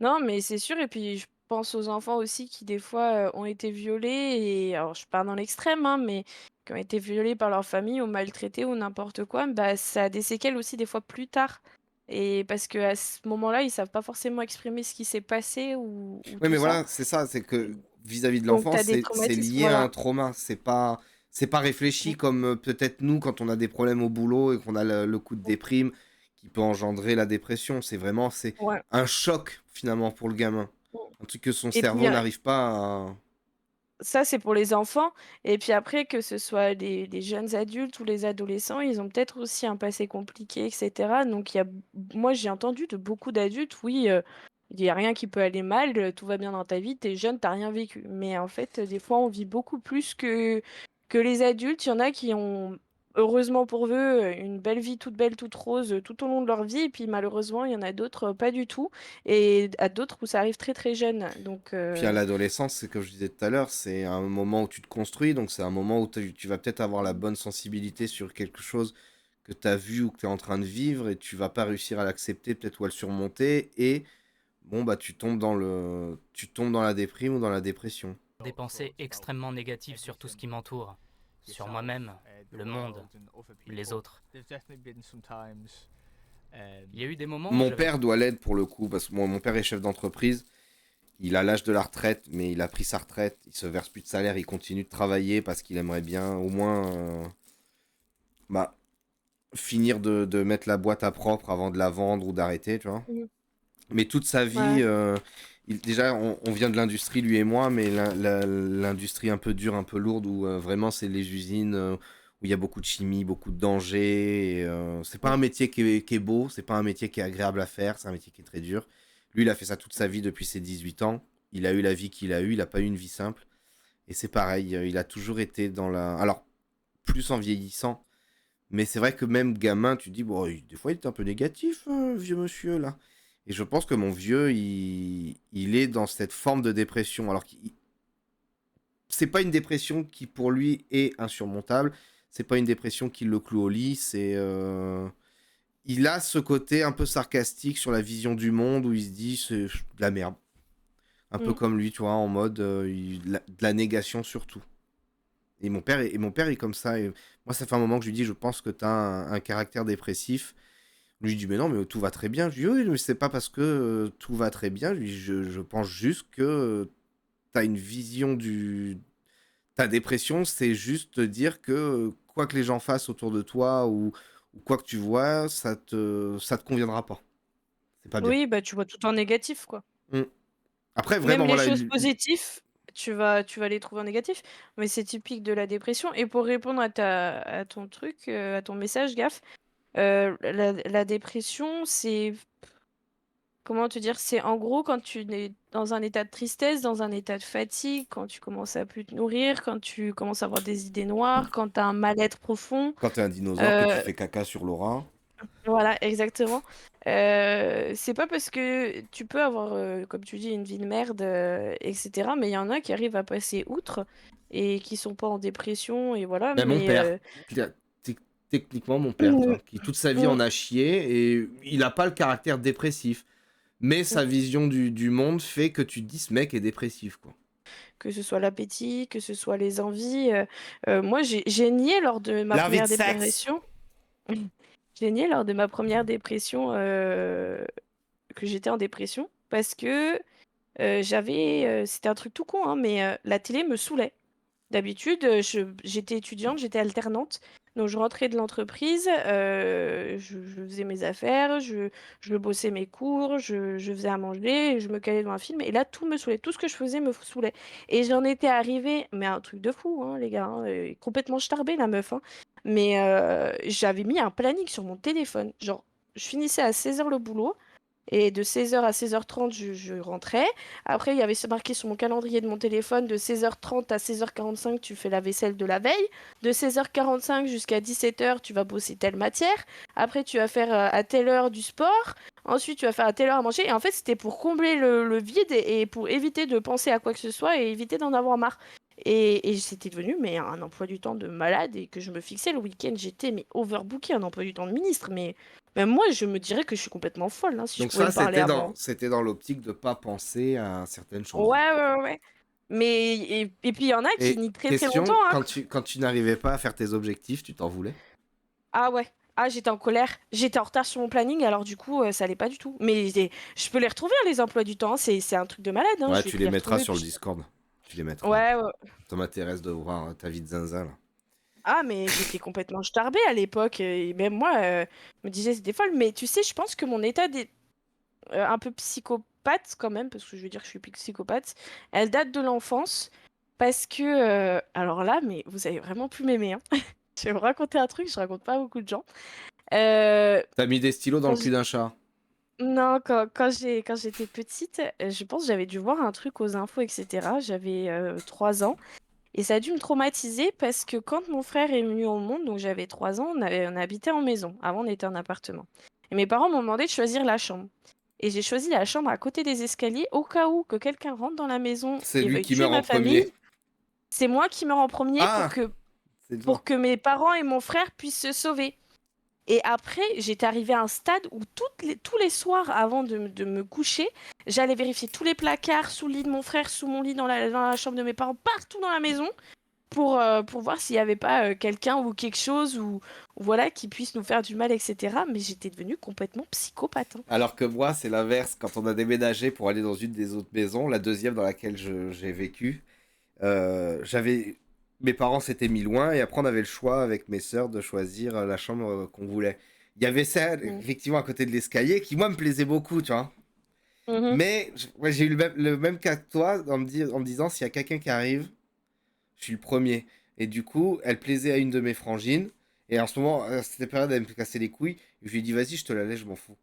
S1: Non, mais c'est sûr. Et puis je pense aux enfants aussi qui des fois ont été violés et alors je pars dans l'extrême, hein, mais qui ont été violés par leur famille ou maltraités ou n'importe quoi, bah ça a des séquelles aussi des fois plus tard. Et parce que à ce moment-là, ils savent pas forcément exprimer ce qui s'est passé ou
S2: Oui,
S1: tout
S2: mais
S1: ça.
S2: voilà, c'est ça, c'est que vis-à-vis de
S1: Donc
S2: l'enfant,
S1: t'as des
S2: c'est
S1: traumatismes,
S2: lié à un
S1: voilà.
S2: trauma. C'est pas réfléchi comme peut-être nous quand on a des problèmes au boulot et qu'on a le coup de déprime qui peut engendrer la dépression. C'est
S1: Ouais.
S2: un choc finalement pour le gamin. Un truc que son
S1: Et puis
S2: cerveau n'arrive pas à...
S1: ça, c'est pour les enfants. Et puis après, que ce soit les jeunes adultes ou les adolescents, ils ont peut-être aussi un passé compliqué, etc. Donc, moi, j'ai entendu de beaucoup d'adultes, oui, il n'y a rien qui peut aller mal, tout va bien dans ta vie, t'es jeune, t'as rien vécu. Mais en fait, des fois, on vit beaucoup plus que les adultes. Il y en a qui ont, heureusement pour eux, une belle vie toute belle, toute rose, tout au long de leur vie. Et puis, malheureusement, il y en a d'autres, pas du tout. Et à d'autres où ça arrive très, très jeune. Donc,
S2: Puis à l'adolescence, c'est comme je disais tout à l'heure, c'est un moment où tu te construis, donc c'est un moment où tu vas peut-être avoir la bonne sensibilité sur quelque chose que tu as vu ou que tu es en train de vivre et tu vas pas réussir à l'accepter, peut-être ou à le surmonter, et bon bah tu tombes dans la déprime ou dans la dépression.
S3: Des pensées extrêmement négatives sur tout ce qui m'entoure, sur moi-même, le monde, les autres. Il y a eu des moments où
S2: Mon
S3: j'avais
S2: père doit l'être pour le coup, parce que mon père est chef d'entreprise, il a l'âge de la retraite, mais il a pris sa retraite, il se verse plus de salaire, il continue de travailler parce qu'il aimerait bien au moins bah, finir de mettre la boîte à propre avant de la vendre ou d'arrêter, tu vois.
S1: Mm.
S2: Mais toute sa vie,
S1: Ouais.
S2: déjà, on vient de l'industrie, lui et moi, mais l'industrie un peu dure, un peu lourde, où vraiment c'est les usines où il y a beaucoup de chimie, beaucoup de dangers. C'est pas un métier qui est beau, c'est pas un métier qui est agréable à faire, c'est un métier qui est très dur. Lui, il a fait ça toute sa vie depuis ses 18 ans. Il a eu la vie qu'il a eue, il n'a pas eu une vie simple. Et c'est pareil, il a toujours été dans la... Alors, plus en vieillissant, mais c'est vrai que même gamin, tu te dis, bon, des fois il est un peu négatif, vieux monsieur, là. Et je pense que mon vieux, il est dans cette forme de dépression. Alors, c'est pas une dépression qui, pour lui, est insurmontable. c'est pas une dépression qui le cloue au lit, il a ce côté un peu sarcastique sur la vision du monde où il se dit c'est de la merde. Un peu
S1: Mm.
S2: comme lui, tu vois, en mode de la négation surtout. Et mon père est comme ça. Et moi, ça fait un moment que je lui dis, je pense que tu as un caractère dépressif. Lui, il dit, mais non, mais tout va très bien. Je lui dis, oui, mais c'est pas parce que tout va très bien. Je lui dis, je pense juste que tu as une vision du. Ta dépression, c'est juste te dire que quoi que les gens fassent autour de toi ou quoi que tu vois, ça te conviendra pas. C'est pas bien.
S1: Oui, bah tu vois tout en négatif, quoi.
S2: Mm. Après,
S1: Même
S2: vraiment,
S1: les
S2: voilà.
S1: choses positives, tu vas les trouver en négatif, mais c'est typique de la dépression. Et pour répondre à ton truc, à ton message, Gaffe, la dépression, c'est comment te dire? C'est en gros quand tu es dans un état de tristesse, dans un état de fatigue, quand tu commences à plus te nourrir, quand tu commences à avoir des idées noires, quand tu as un mal-être profond.
S2: Quand t'es un dinosaure, que tu
S1: Euh,
S2: fais caca sur Laura.
S1: voilà, exactement. C'est pas parce que tu peux avoir, comme tu dis, une vie de merde, etc. Mais il y en a qui arrivent à passer outre et qui sont pas en dépression et voilà.
S2: Ben, mon
S1: Mais
S2: père. T- Techniquement, mon père, tu vois, qui toute sa vie en a chié et il a pas le caractère dépressif. Mais sa vision du monde fait que tu te dis ce mec est dépressif, quoi.
S1: que ce soit l'appétit, que ce soit les envies. Moi, j'ai nié lors de ma
S2: L'envie de
S1: première
S2: sexe.
S1: dépression. J'ai nié lors de ma première dépression que j'étais en dépression parce que c'était un truc tout con, hein, mais la télé me saoulait. D'habitude, j'étais étudiante, j'étais alternante, donc je rentrais de l'entreprise, je faisais mes affaires, je bossais mes cours, je faisais à manger, je me calais devant un film, et là, tout me saoulait. Tout ce que je faisais me saoulait. Et j'en étais arrivée, mais un truc de fou, hein, les gars, hein, complètement starbée, la meuf, hein. Mais j'avais mis un planning sur mon téléphone. Genre, je finissais à 16h le boulot. Et de 16h à 16h30, je rentrais. Après, il y avait marqué sur mon calendrier de mon téléphone de 16h30 à 16h45, tu fais la vaisselle de la veille. De 16h45 jusqu'à 17h, tu vas bosser telle matière. Après, tu vas faire à telle heure du sport. Ensuite, tu vas faire à telle heure à manger. Et en fait, c'était pour combler le vide et pour éviter de penser à quoi que ce soit et éviter d'en avoir marre. Et c'était devenu mais un emploi du temps de malade et que je me fixais le week-end. J'étais mais overbooké, un emploi du temps de ministre. Mais même moi, je me dirais que je suis complètement folle, hein, si je
S2: Donc
S1: pouvais
S2: ça,
S1: me parler avant.
S2: c'était dans l'optique de pas penser à certaines
S1: Ouais,
S2: choses.
S1: ouais, ouais. Mais, et puis il y en a qui
S2: Et
S1: nient très très longtemps,
S2: question,
S1: hein.
S2: quand tu n'arrivais pas à faire tes objectifs, tu t'en voulais?
S1: Ah ouais. Ah, j'étais en colère. J'étais en retard sur mon planning, alors du coup, ça allait pas du tout. Mais je peux les retrouver, hein, les emplois du temps, hein. C'est un truc de malade, hein.
S2: Ouais,
S1: Je vais
S2: tu
S1: te
S2: les
S1: les
S2: mettras
S1: retrouver.
S2: sur le Discord. Tu les mettras.
S1: Ouais, ouais.
S2: Ça m'intéresse de voir ta vie de zinzin, là.
S1: Ah, mais j'étais complètement starbée à l'époque. Et même moi, je me disais, c'était folle. Mais tu sais, je pense que mon état un peu psychopathe quand même, parce que je veux dire que je suis psychopathe, elle date de l'enfance. Parce que, alors là, mais vous avez vraiment pu m'aimer, hein. Je vais vous raconter un truc, je raconte pas à beaucoup de gens. Euh,
S2: T'as mis des stylos dans
S1: quand
S2: le cul d'un chat.
S1: Non, quand j'étais petite, je pense que j'avais dû voir un truc aux infos, etc. J'avais 3 ans. Et ça a dû me traumatiser parce que quand mon frère est venu au monde, donc j'avais 3 ans, on habitait en maison. Avant, on était en appartement. Et mes parents m'ont demandé de choisir la chambre. Et j'ai choisi la chambre à côté des escaliers au cas où que quelqu'un rentre dans la maison
S2: C'est
S1: et
S2: lui
S1: veuille
S2: qui
S1: tuer
S2: meurt en
S1: ma famille.
S2: premier.
S1: C'est moi qui meurs en premier
S2: Ah, c'est toi.
S1: pour que mes parents et mon frère puissent se sauver. Et après, j'étais arrivée à un stade où tous les soirs, avant de me coucher, j'allais vérifier tous les placards, sous le lit de mon frère, sous mon lit, dans la chambre de mes parents, partout dans la maison, pour voir s'il n'y avait pas quelqu'un ou quelque chose ou voilà, qui puisse nous faire du mal, etc. Mais j'étais devenue complètement psychopathe, hein.
S2: Alors que moi, c'est l'inverse. Quand on a déménagé pour aller dans une des autres maisons, la deuxième dans laquelle j'ai vécu, j'avais... Mes parents s'étaient mis loin et après on avait le choix avec mes sœurs de choisir la chambre qu'on voulait. Il y avait celle,
S1: Mm.
S2: effectivement, à côté de l'escalier qui, moi, me plaisait beaucoup, tu vois.
S1: Mhm.
S2: Mais ouais, j'ai eu le même cas que toi en me disant s'il y a quelqu'un qui arrive, je suis le premier. Et du coup, elle plaisait à une de mes frangines. Et en ce moment, à cette période, elle me cassait les couilles. Et je lui ai dit, vas-y, je te la laisse, je m'en fous.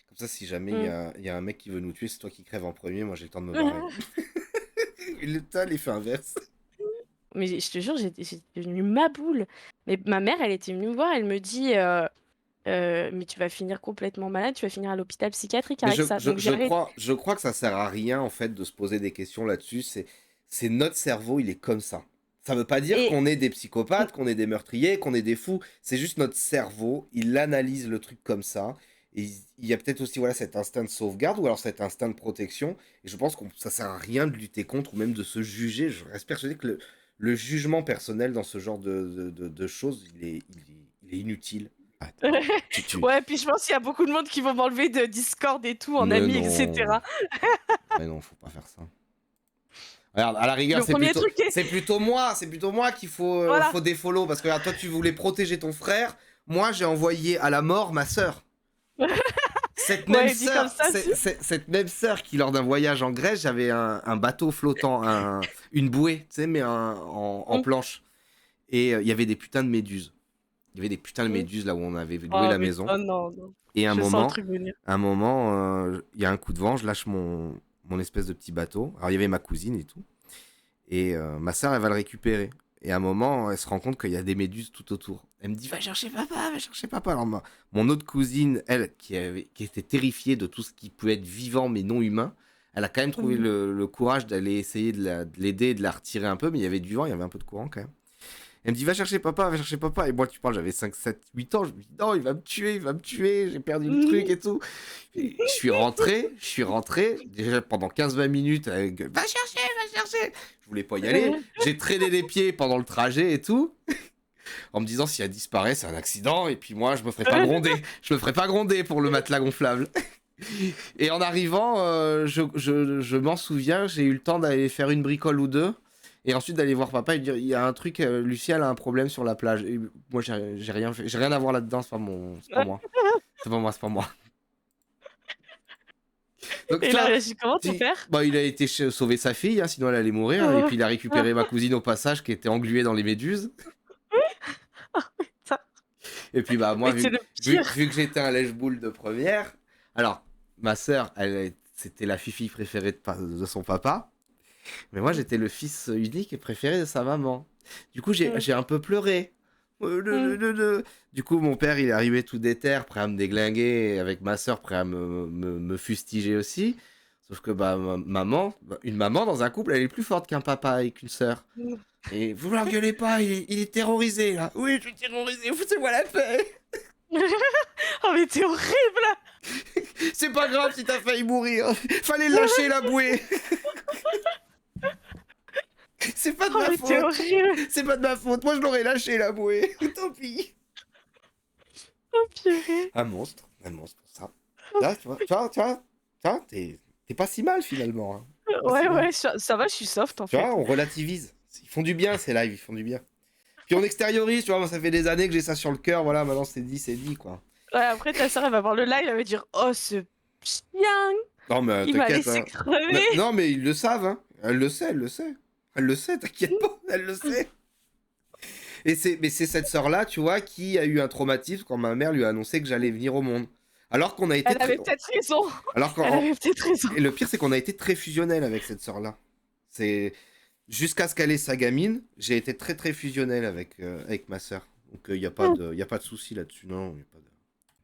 S2: Comme ça, si jamais
S1: Mm.
S2: il y a un mec qui veut nous tuer, c'est toi qui crèves en premier, moi j'ai le temps de me barrer. Et le tas, l'effet inverse.
S1: Mais je te jure, j'étais devenue ma boule. Mais ma mère, elle était venue me voir, elle me dit mais tu vas finir complètement malade, tu vas finir à l'hôpital psychiatrique
S2: Mais
S1: avec ça. Donc j'ai arrêté.
S2: je crois que ça sert à rien, en fait, de se poser des questions là-dessus. C'est notre cerveau, il est comme ça. Ça veut pas dire
S1: Et
S2: qu'on est des psychopathes, qu'on est des meurtriers, qu'on est des fous. C'est juste notre cerveau, il analyse le truc comme ça. Et il y a peut-être aussi voilà, cet instinct de sauvegarde ou alors cet instinct de protection. Et je pense que ça sert à rien de lutter contre ou même de se juger. Je reste persuadé que le jugement personnel dans ce genre de choses, il est inutile. Arrête.
S1: ouais, puis je pense qu'il y a beaucoup de monde qui vont m'enlever de Discord et tout en
S2: Mais
S1: ami,
S2: non.
S1: etc.
S2: Mais non, faut pas faire ça. Regarde, à la rigueur,
S1: Le premier truc est...
S2: c'est plutôt moi qu'il faut,
S1: Voilà.
S2: faut défollow. Parce que regarde, toi, tu voulais protéger ton frère. Moi, j'ai envoyé à la mort ma sœur. Cette même
S1: Ouais, dit
S2: sœur,
S1: comme ça,
S2: cette même sœur qui, lors d'un voyage en Grèce, j'avais un bateau flottant, une bouée, tu sais, mais en planche. Et il y avait des putains de méduses. Il y avait des putains de méduses là où on avait loué
S1: Oh,
S2: la
S1: mais-
S2: maison.
S1: oh non, non.
S2: Et
S1: Je sens le truc venir.
S2: un moment, il y a un coup de vent, je lâche mon espèce de petit bateau. Alors il y avait ma cousine et tout. Et ma sœur, elle va le récupérer. Et à un moment, elle se rend compte qu'il y a des méduses tout autour. Elle me dit, va chercher papa, va chercher papa. Alors mon autre cousine, elle, qui était terrifiée de tout ce qui pouvait être vivant mais non humain, elle a quand même trouvé le courage d'aller essayer de l'aider et de la retirer un peu. Mais il y avait du vent, il y avait un peu de courant quand même. Elle me dit, va chercher papa, va chercher papa. Et moi, tu parles, j'avais 5, 7, 8 ans. Je me dis, non, il va me tuer, j'ai perdu le truc et tout. Et je suis rentré, déjà pendant 15-20 minutes, avec, va chercher. Je voulais pas y aller. J'ai traîné les pieds pendant le trajet et tout. En me disant, si elle disparaît, c'est un accident. Et puis moi, je me ferai pas gronder. Je me ferai pas gronder pour le matelas gonflable. Et en arrivant, je m'en souviens, j'ai eu le temps d'aller faire une bricole ou deux. Et ensuite d'aller voir papa et dire il y a un truc, Lucie elle a un problème sur la plage. Et moi j'ai rien fait, j'ai rien à voir là-dedans, c'est pas moi. C'est pas moi. Donc,
S1: Et
S2: tu
S1: là,
S2: vois,
S1: réagit comment ton père?
S2: bah, il a été sauver sa fille, hein, sinon elle allait mourir. Et puis il a récupéré ma cousine au passage qui était engluée dans les méduses. Et puis bah moi
S1: Mais c'est
S2: vu
S1: le pire.
S2: que j'étais un lèche-boule de première, alors ma sœur c'était la fifi préférée de son papa. Mais moi, j'étais le fils unique et préféré de sa maman. Du coup, j'ai un peu pleuré. Du coup, mon père, il est arrivé tout déter, prêt à me déglinguer, avec ma soeur, prêt à me fustiger aussi. Sauf que bah, une maman dans un couple, elle est plus forte qu'un papa et qu'une sœur. Et vous l'engueulez pas, il est terrorisé là. Oui, je suis terrorisé, foutez-moi la paix.
S1: Oh, mais t'es horrible!
S2: C'est pas grave si t'as failli mourir. Fallait lâcher la bouée. C'est pas de
S1: Oh,
S2: ma
S1: mais t'es
S2: faute.
S1: horrible!
S2: C'est pas de ma faute. Moi, je l'aurais lâché la bouée. Tant pis.
S1: Oh, purée!
S2: Un monstre pour ça. Là, tu vois, t'es pas si mal finalement. Hein.
S1: Ouais, ouais, ça va, je suis soft en
S2: Tu
S1: fait.
S2: vois, on relativise. Ils font du bien ces lives, ils font du bien. Puis on extériorise, tu vois, moi ça fait des années que j'ai ça sur le cœur, voilà, maintenant c'est dit quoi.
S1: Ouais, après ta soeur elle va voir le live, elle va dire oh ce chien,
S2: Non mais
S1: il m'a
S2: t'inquiète.
S1: laissé
S2: Hein.
S1: crever.
S2: Non mais ils le savent, hein. Elle le sait, t'inquiète pas, elle le sait. Mais c'est cette sœur-là, tu vois, qui a eu un traumatisme quand ma mère lui a annoncé que j'allais venir au monde. Alors qu'on a été...
S1: Elle avait peut-être raison.
S2: Alors
S1: Elle avait peut-être raison.
S2: Et le pire, c'est qu'on a été très fusionnel avec cette sœur-là. C'est... Jusqu'à ce qu'elle ait sa gamine, j'ai été très très fusionnel avec ma sœur. Donc il n'y a pas de souci là-dessus. Non, y a pas de...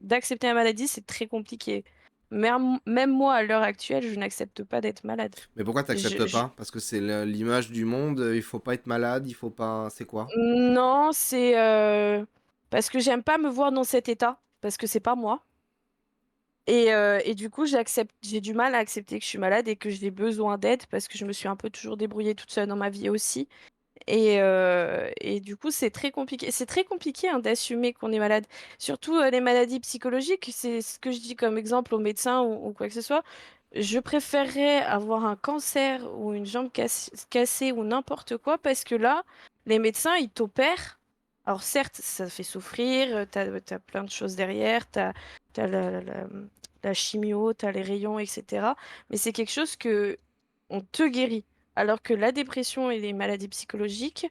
S1: D'accepter la maladie, c'est très compliqué. Même moi, à l'heure actuelle, je n'accepte pas d'être malade.
S2: Mais pourquoi t'acceptes pas? Parce que c'est l'image du monde, il faut pas être malade, il faut pas... C'est quoi?
S1: Non, c'est parce que j'aime pas me voir dans cet état, parce que c'est pas moi. Et du coup, j'ai du mal à accepter que je suis malade et que j'ai besoin d'aide parce que je me suis un peu toujours débrouillée toute seule dans ma vie aussi. Et du coup, c'est très compliqué. C'est très compliqué hein, d'assumer qu'on est malade. Surtout les maladies psychologiques, c'est ce que je dis comme exemple aux médecins ou quoi que ce soit. Je préférerais avoir un cancer ou une jambe cassée ou n'importe quoi parce que là, les médecins, ils t'opèrent. Alors certes, ça fait souffrir, t'as plein de choses derrière, t'as la chimio, t'as les rayons, etc. Mais c'est quelque chose que on te guérit. Alors que la dépression et les maladies psychologiques,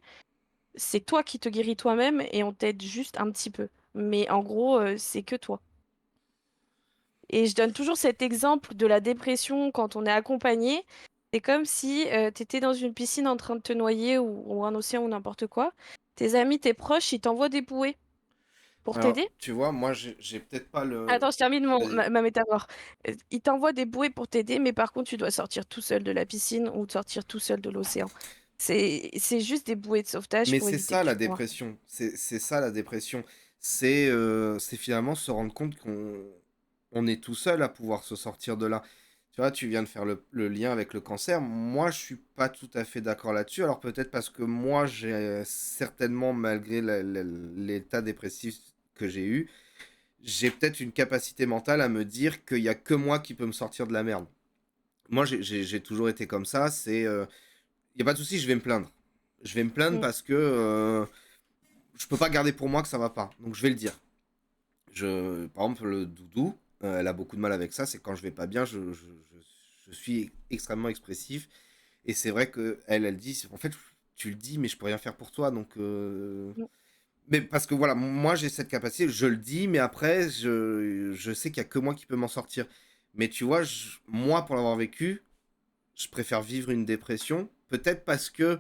S1: c'est toi qui te guéris toi-même et on t'aide juste un petit peu. Mais en gros, c'est que toi. Et je donne toujours cet exemple de la dépression quand on est accompagné. C'est comme si tu étais dans une piscine en train de te noyer ou un océan ou n'importe quoi. Tes amis, tes proches, ils t'envoient des bouées pour
S2: Alors,
S1: t'aider.
S2: tu vois, moi j'ai peut-être pas le...
S1: Attends, je termine
S2: Vas-y.
S1: ma métaphore. Ils t'envoient des bouées pour t'aider, mais par contre, tu dois sortir tout seul de la piscine ou sortir tout seul de l'océan. C'est juste des bouées de sauvetage
S2: Mais
S1: pour
S2: c'est
S1: éviter
S2: ça
S1: que
S2: la
S1: tu meurs.
S2: dépression. C'est ça la dépression. C'est finalement se rendre compte qu'on est tout seul à pouvoir se sortir de là. Tu vois, tu viens de faire le lien avec le cancer. Moi, je suis pas tout à fait d'accord là-dessus. Alors peut-être parce que moi, j'ai certainement, malgré l'état dépressif que j'ai peut-être une capacité mentale à me dire qu'il y a que moi qui peux me sortir de la merde. Moi, j'ai toujours été comme ça. Il y a pas de souci, je vais me plaindre. Je vais me plaindre
S1: Mm.
S2: parce que je peux pas garder pour moi que ça va pas. Donc je vais le dire. Par exemple, le doudou, elle a beaucoup de mal avec ça. C'est quand je vais pas bien, je suis extrêmement expressif. Et c'est vrai que elle dit, en fait, tu le dis, mais je peux rien faire pour toi. Donc,
S1: Mm.
S2: mais parce que voilà, moi j'ai cette capacité, je le dis, mais après, je sais qu'il y a que moi qui peux m'en sortir. Mais tu vois, moi, pour l'avoir vécu, je préfère vivre une dépression. Peut-être parce que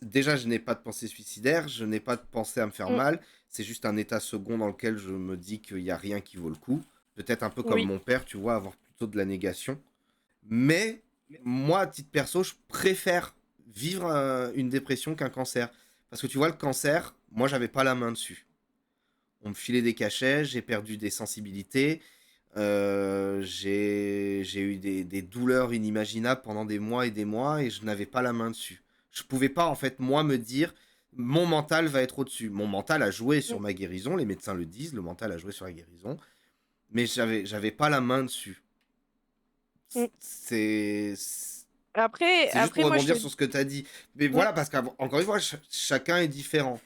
S2: déjà, je n'ai pas de pensée suicidaire, je n'ai pas de pensée à me faire
S1: Mm.
S2: mal. C'est juste un état second dans lequel je me dis qu'il n'y a rien qui vaut le coup. Peut-être un peu comme
S1: Oui.
S2: mon père, tu vois, avoir plutôt de la négation. Mais moi, à titre perso, je préfère vivre une dépression qu'un cancer. Parce que tu vois, le cancer, moi, j'avais pas la main dessus. On me filait des cachets, j'ai perdu des sensibilités, j'ai eu des douleurs inimaginables pendant des mois et des mois et je n'avais pas la main dessus. Je pouvais pas, en fait, moi, me dire, mon mental va être au-dessus. Mon mental a joué sur
S1: Mm.
S2: ma guérison, les médecins le disent, le mental a joué sur la guérison, mais j'avais pas la main dessus.
S1: Mm.
S2: C'est
S1: Après,
S2: c'est juste pour
S1: moi, je te
S2: rebondir sur ce que tu as dit. Mais
S1: Mm.
S2: voilà, parce qu'encore une fois, chacun est différent.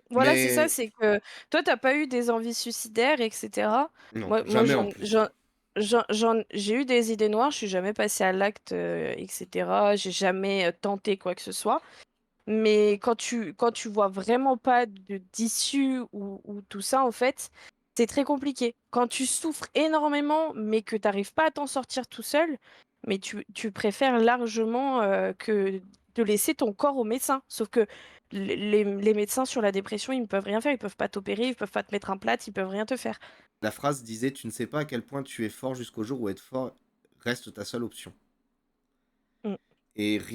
S1: Voilà, c'est ça,
S2: Mais
S1: c'est que toi, t'as pas eu des envies suicidaires, etc.
S2: non,
S1: Moi,
S2: jamais en plus.
S1: j'ai eu des idées noires, je suis jamais passée à l'acte, etc. J'ai jamais tenté quoi que ce soit. Mais quand tu vois vraiment pas d'issue ou tout ça, en fait, c'est très compliqué. Quand tu souffres énormément, mais que t'arrives pas à t'en sortir tout seul, mais tu préfères largement que de laisser ton corps au médecin. Sauf que les médecins sur la dépression, ils ne peuvent rien faire. Ils peuvent pas t'opérer, ils peuvent pas te mettre un plâtre, ils peuvent rien te faire.
S2: La phrase disait: tu ne sais pas à quel point tu es fort jusqu'au jour où être fort reste ta seule option.
S1: Mm.
S2: Et
S1: C'est vrai.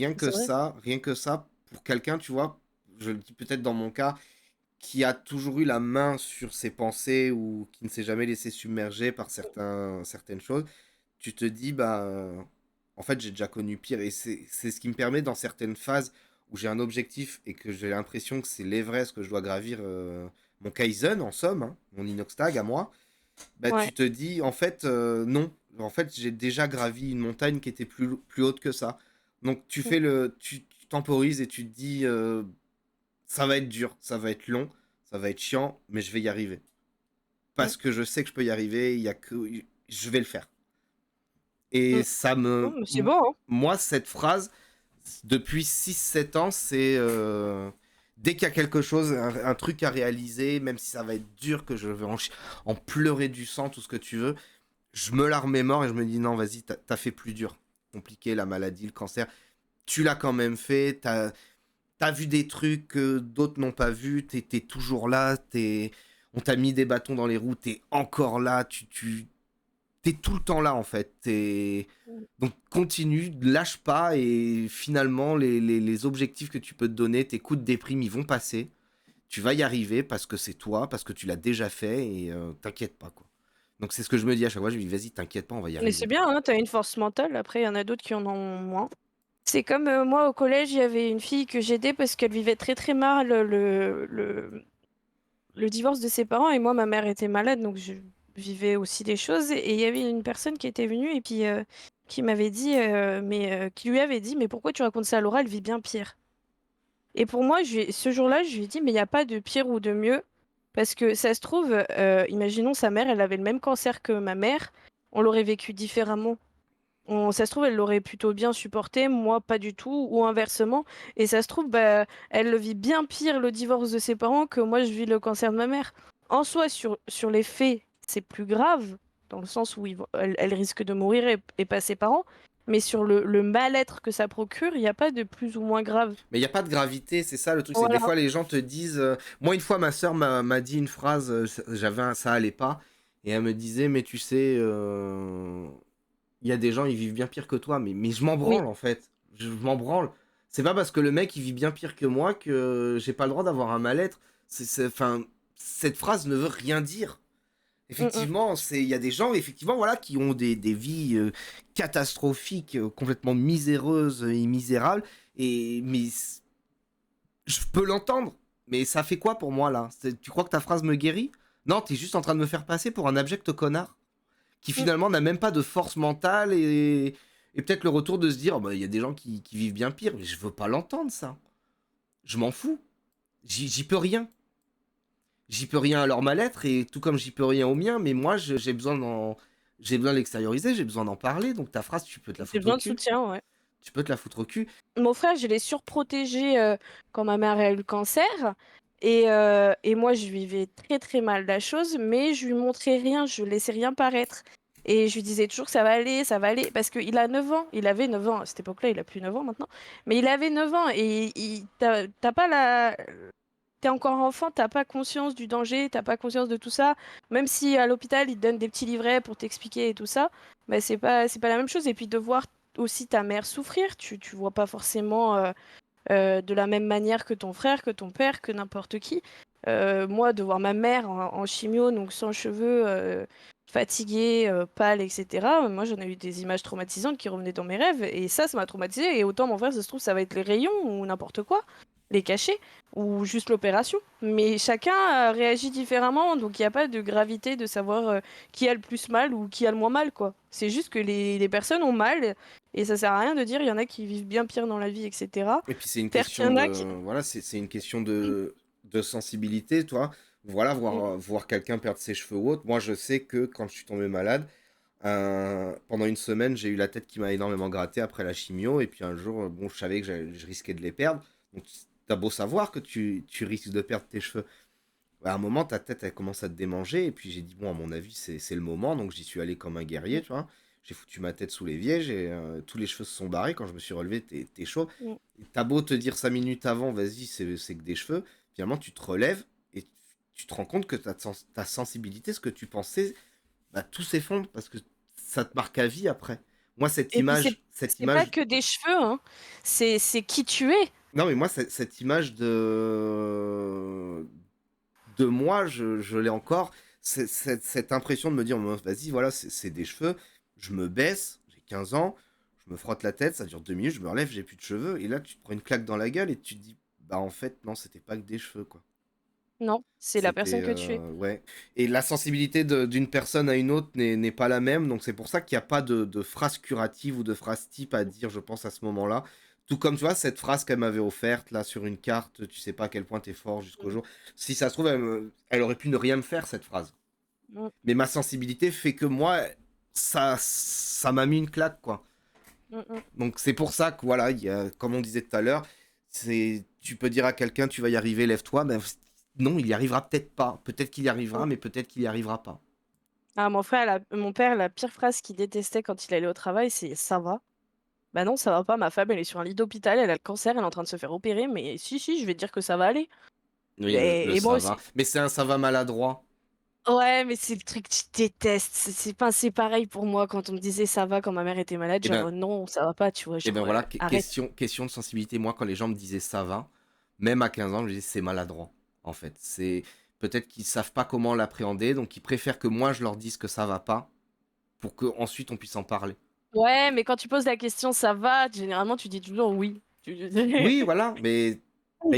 S2: rien que ça, pour quelqu'un, tu vois, je le dis peut-être dans mon cas, qui a toujours eu la main sur ses pensées ou qui ne s'est jamais laissé submerger par certaines choses, tu te dis, bah, en fait, j'ai déjà connu pire. Et c'est ce qui me permet, dans certaines phases où j'ai un objectif et que j'ai l'impression que c'est l'Everest que je dois gravir, mon Kaizen, en somme, hein, mon Inoxtag à moi, bah, tu
S1: Ouais.
S2: te dis, en fait, non. En fait, j'ai déjà gravi une montagne qui était plus haute que ça. Donc,
S1: Mm.
S2: tu temporises et tu te dis, ça va être dur, ça va être long, ça va être chiant, mais je vais y arriver.
S1: Mm.
S2: Parce que je sais que je peux y arriver, il y a que, je vais le faire.
S1: Mm.
S2: Et ça
S1: Oh,
S2: me,
S1: mais c'est bon, hein.
S2: moi, cette phrase, depuis 6 7 ans, c'est dès qu'il y a quelque chose, un truc à réaliser, même si ça va être dur, que je vais en pleurer du sang, tout ce que tu veux, je me la remémore et je me dis non, vas-y, t'as fait plus dur. Compliqué, la maladie, le cancer. Tu l'as quand même fait, t'as vu des trucs que d'autres n'ont pas vu, t'es toujours là, on t'a mis des bâtons dans les roues, t'es encore là, t'es tout le temps là en fait.
S1: Mm.
S2: Donc continue, lâche pas et finalement les objectifs que tu peux te donner, tes coups de déprime, ils vont passer. Tu vas y arriver parce que c'est toi, parce que tu l'as déjà fait et t'inquiète pas quoi. Donc c'est ce que je me dis à chaque fois, je me dis vas-y, t'inquiète pas, on va y
S1: Mais c'est
S2: arriver.
S1: bien, hein, t'as une force mentale. Après, il y en a d'autres qui en ont moins. C'est comme moi au collège, il y avait une fille que j'aidais parce qu'elle vivait très très mal le divorce de ses parents et moi ma mère était malade donc je vivais aussi des choses et il y avait une personne qui était venue et puis qui m'avait dit qui lui avait dit mais pourquoi tu racontes ça à Laura, elle vit bien pire. Et pour moi ce jour-là je lui ai dit mais il n'y a pas de pire ou de mieux parce que ça se trouve imaginons sa mère elle avait le même cancer que ma mère, on l'aurait vécu différemment. Ça se trouve, elle l'aurait plutôt bien supporté, moi pas du tout, ou inversement. Et ça se trouve, bah, elle le vit bien pire le divorce de ses parents que moi je vis le cancer de ma mère. En soi, sur les faits, c'est plus grave, dans le sens où elle risque de mourir et pas ses parents. Mais sur le mal-être que ça procure, il n'y a pas de plus ou moins grave.
S2: Mais il n'y a pas de gravité, c'est ça le truc, c'est que des
S1: Voilà.
S2: fois les gens te disent... Moi une fois ma soeur m'a dit une phrase, ça allait pas, et elle me disait mais tu sais, il y a des gens ils vivent bien pire que toi, mais je m'en
S1: Oui.
S2: branle en fait, je m'en branle. C'est pas parce que le mec il vit bien pire que moi que j'ai pas le droit d'avoir un mal-être. Enfin, cette phrase ne veut rien dire.
S1: Mm, mm.
S2: Effectivement, il y a des gens, effectivement, voilà, qui ont des vies catastrophiques, complètement miséreuses et misérables. Mais je peux l'entendre. Mais ça fait quoi pour moi là? Tu crois que ta phrase me guérit? Non, t'es juste en train de me faire passer pour un abject connard qui
S1: Mm.
S2: finalement n'a même pas de force mentale et peut-être le retour de se dire, oh, bah, il y a des gens qui vivent bien pire, mais je veux pas l'entendre ça. Je m'en fous. J'y peux rien. J'y peux rien à leur mal-être et tout comme j'y peux rien au mien, mais moi j'ai besoin j'ai besoin de l'extérioriser, j'ai besoin d'en parler, donc ta phrase tu peux te la
S1: J'ai
S2: foutre au
S1: besoin de
S2: cul.
S1: soutien, ouais.
S2: Tu peux te la foutre au cul.
S1: Mon frère, je l'ai surprotégé quand ma mère a eu le cancer. Et moi, je vivais très très mal la chose, mais je lui montrais rien, je laissais rien paraître. Et je lui disais toujours que ça va aller, ça va aller. Parce qu'il a 9 ans, il avait 9 ans à cette époque-là, il a plus 9 ans maintenant. Mais il avait 9 ans et t'as pas la... T'es encore enfant, t'as pas conscience du danger, t'as pas conscience de tout ça. Même si à l'hôpital, ils te donnent des petits livrets pour t'expliquer et tout ça, bah, c'est pas la même chose. Et puis de voir aussi ta mère souffrir, tu vois pas forcément de la même manière que ton frère, que ton père, que n'importe qui. Moi, de voir ma mère en chimio, donc sans cheveux, fatiguée, pâle, etc. Moi, j'en ai eu des images traumatisantes qui revenaient dans mes rêves. Et ça m'a traumatisée. Et autant mon frère, ça se trouve, ça va être les rayons ou n'importe quoi, les cachets, ou juste l'opération. Mais chacun réagit différemment, donc il n'y a pas de gravité de savoir qui a le plus mal ou qui a le moins mal, quoi. C'est juste que les personnes ont mal. Et ça sert à rien de dire, il y en a qui vivent bien pire dans la vie, etc.
S2: Et puis c'est une
S1: Certes, il y
S2: question
S1: en
S2: de
S1: a qui...
S2: voilà, c'est une question de sensibilité, toi. Voilà,
S1: Mm.
S2: voir quelqu'un perdre ses cheveux ou autre. Moi, je sais que quand je suis tombé malade, pendant une semaine, j'ai eu la tête qui m'a énormément gratté après la chimio. Et puis un jour, bon, je savais que je risquais de les perdre. Donc, t'as beau savoir que tu risques de perdre tes cheveux. À un moment, ta tête, elle commence à te démanger. Et puis j'ai dit, bon, à mon avis, c'est le moment. Donc j'y suis allé comme un guerrier, tu vois. J'ai foutu ma tête sous l'évier, tous les cheveux se sont barrés. Quand je me suis relevé, t'es chaud.
S1: Mm.
S2: Et t'as beau te dire 5 minutes avant, vas-y, c'est que des cheveux. Finalement, tu te relèves et tu te rends compte que ta sensibilité, ce que tu pensais, bah, tout s'effondre parce que ça te marque à vie après. Moi,
S1: Et puis
S2: cette
S1: c'est pas
S2: image,
S1: que des cheveux, hein. C'est qui tu es.
S2: non, mais moi, cette image de moi, je l'ai encore. Cette impression de me dire, bon, vas-y, voilà, c'est des cheveux. Je me baisse, j'ai 15 ans, je me frotte la tête, ça dure 2 minutes, je me relève, j'ai plus de cheveux. Et là, tu te prends une claque dans la gueule et tu te dis, bah en fait, non, c'était pas que des cheveux, quoi.
S1: Non, c'est la
S2: C'était,
S1: personne que tu es.
S2: ouais. Et la sensibilité d'une personne à une autre n'est pas la même. Donc c'est pour ça qu'il n'y a pas de phrase curative ou de phrase type à dire, je pense, à ce moment-là. Tout comme, tu vois, cette phrase qu'elle m'avait offerte, là, sur une carte, tu sais pas à quel point t'es fort jusqu'au
S1: Mm.
S2: jour. Si ça se trouve, elle aurait pu ne rien me faire, cette phrase.
S1: Mm.
S2: Mais ma sensibilité fait que moi, ça m'a mis une claque, quoi.
S1: Mm, mm.
S2: Donc c'est pour ça que, voilà, comme on disait tout à l'heure, tu peux dire à quelqu'un, tu vas y arriver, lève-toi. Ben, non, il y arrivera peut-être pas. Peut-être qu'il y arrivera,
S1: Mm.
S2: mais peut-être qu'il y arrivera pas.
S1: Ah, mon père, la pire phrase qu'il détestait quand il allait au travail, c'est ça va. Bah non, ça va pas. Ma femme, elle est sur un lit d'hôpital, elle a le cancer, elle est en train de se faire opérer, mais si, je vais te dire que ça va aller.
S2: Oui, le
S1: Et moi
S2: ça
S1: aussi.
S2: va. Mais c'est un ça va maladroit.
S1: Ouais, mais c'est le truc que tu détestes. C'est pareil pour moi quand on me disait ça va quand ma mère était malade,
S2: Et ben,
S1: genre non, ça va pas, tu vois,
S2: et ben
S1: genre
S2: voilà,
S1: arrête.
S2: question de sensibilité. Moi, quand les gens me disaient ça va, même à 15 ans, je me disais c'est maladroit, en fait. C'est peut-être qu'ils savent pas comment l'appréhender, donc ils préfèrent que moi je leur dise que ça va pas, pour qu'ensuite on puisse en parler.
S1: Ouais, mais quand tu poses la question ça va, généralement tu dis toujours oui.
S2: Oui, voilà, mais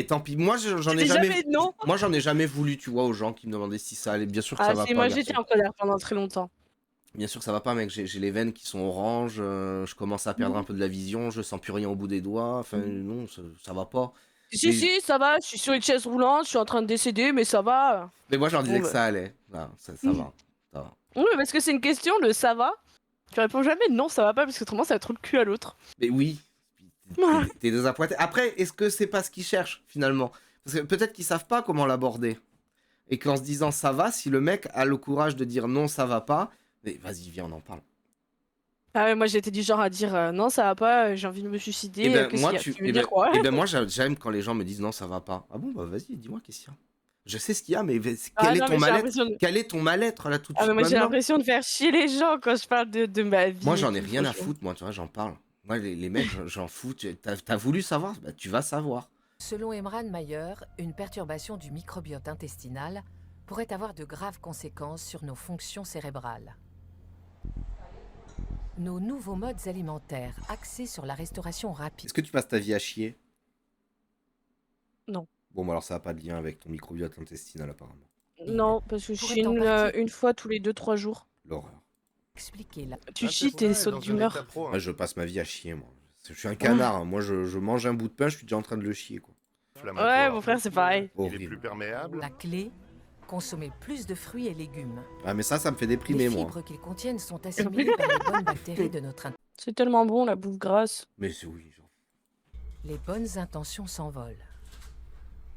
S2: tant pis. Moi, j'en
S1: Tu
S2: ai
S1: dis
S2: jamais,
S1: jamais non.
S2: moi, j'en ai jamais voulu, tu vois, aux gens qui me demandaient si ça allait. Bien sûr que ça
S1: Ah
S2: va
S1: si,
S2: pas,
S1: moi j'étais
S2: garçon.
S1: en colère pendant très longtemps.
S2: Bien sûr que ça va pas, mec. J'ai les veines qui sont oranges, je commence à perdre un peu de la vision, je sens plus rien au bout des doigts. Enfin, non, ça va pas.
S1: Si,
S2: Mais,
S1: si, ça va, je suis sur une chaise roulante, je suis en train de décéder, mais ça va.
S2: mais moi, je leur disais
S1: Bon,
S2: que
S1: bah.
S2: ça allait. Ah, ça va. Ça va.
S1: Oui, parce que c'est une question, le ça va. Tu réponds jamais non, ça va pas, parce que autrement ça va trop le cul à l'autre.
S2: Mais oui, t'es désappointé. Après, est-ce que c'est pas ce qu'ils cherchent, finalement? Parce que peut-être qu'ils savent pas comment l'aborder. Et qu'en se disant ça va, si le mec a le courage de dire non, ça va pas, mais vas-y, viens, on en parle.
S1: Ah ouais, moi j'étais du genre à dire non, ça va pas, j'ai envie de me
S2: Et
S1: suicider,
S2: ben
S1: qu'est-ce
S2: moi,
S1: qu'il y a? Tu veux dire quoi?
S2: moi j'aime quand les gens me disent non, ça va pas. Ah bon, bah vas-y, dis-moi qu'est-ce qu'il y a. Je sais ce qu'il y a, mais
S1: Ah
S2: quel est
S1: non,
S2: ton
S1: mais j'ai
S2: mal-être?
S1: l'impression de...
S2: Quel est ton mal-être là tout de
S1: Ah mais
S2: suite
S1: moi j'ai
S2: maintenant?
S1: l'impression de faire chier les gens quand je parle de ma vie
S2: Moi
S1: et
S2: j'en ai
S1: tout,
S2: rien à
S1: franchement.
S2: foutre, moi tu vois, j'en parle. Moi, les mecs, j'en fous. T'as voulu savoir? Bah, tu vas savoir.
S4: Selon Emran Mayer, une perturbation du microbiote intestinal pourrait avoir de graves conséquences sur nos fonctions cérébrales. Nos nouveaux modes alimentaires axés sur la restauration rapide.
S2: Est-ce que tu passes ta vie à chier?
S1: Non.
S2: Bon, bah alors ça n'a pas de lien avec ton microbiote intestinal, apparemment.
S1: Non, parce que je
S4: Pourrait
S1: chie
S4: en partie-
S1: une fois tous les 2-3 jours.
S2: L'horreur.
S4: Expliquer la...
S1: Tu
S7: Ah,
S1: chies,
S7: c'est
S1: t'es
S7: vrai,
S1: saute
S7: dans un
S1: d'humeur.
S7: état pro, hein.
S2: Moi, je passe ma vie à chier, moi. Je suis un canard. Hein. Moi, je mange un bout de pain, je suis déjà en train de le chier, quoi.
S1: Ouais, mon frère, c'est pareil.
S7: Il est
S2: Horrible.
S7: plus perméable.
S4: La clé, consommer plus de fruits et légumes.
S2: Ah, mais ça me fait déprimer,
S4: Les
S2: moi.
S4: fibres qu'ils contiennent sont assimilées par les bonnes bactéries de notre intestin.
S1: C'est tellement bon, la bouffe grasse.
S2: Mais c'est oui. Genre.
S4: Les bonnes intentions s'envolent.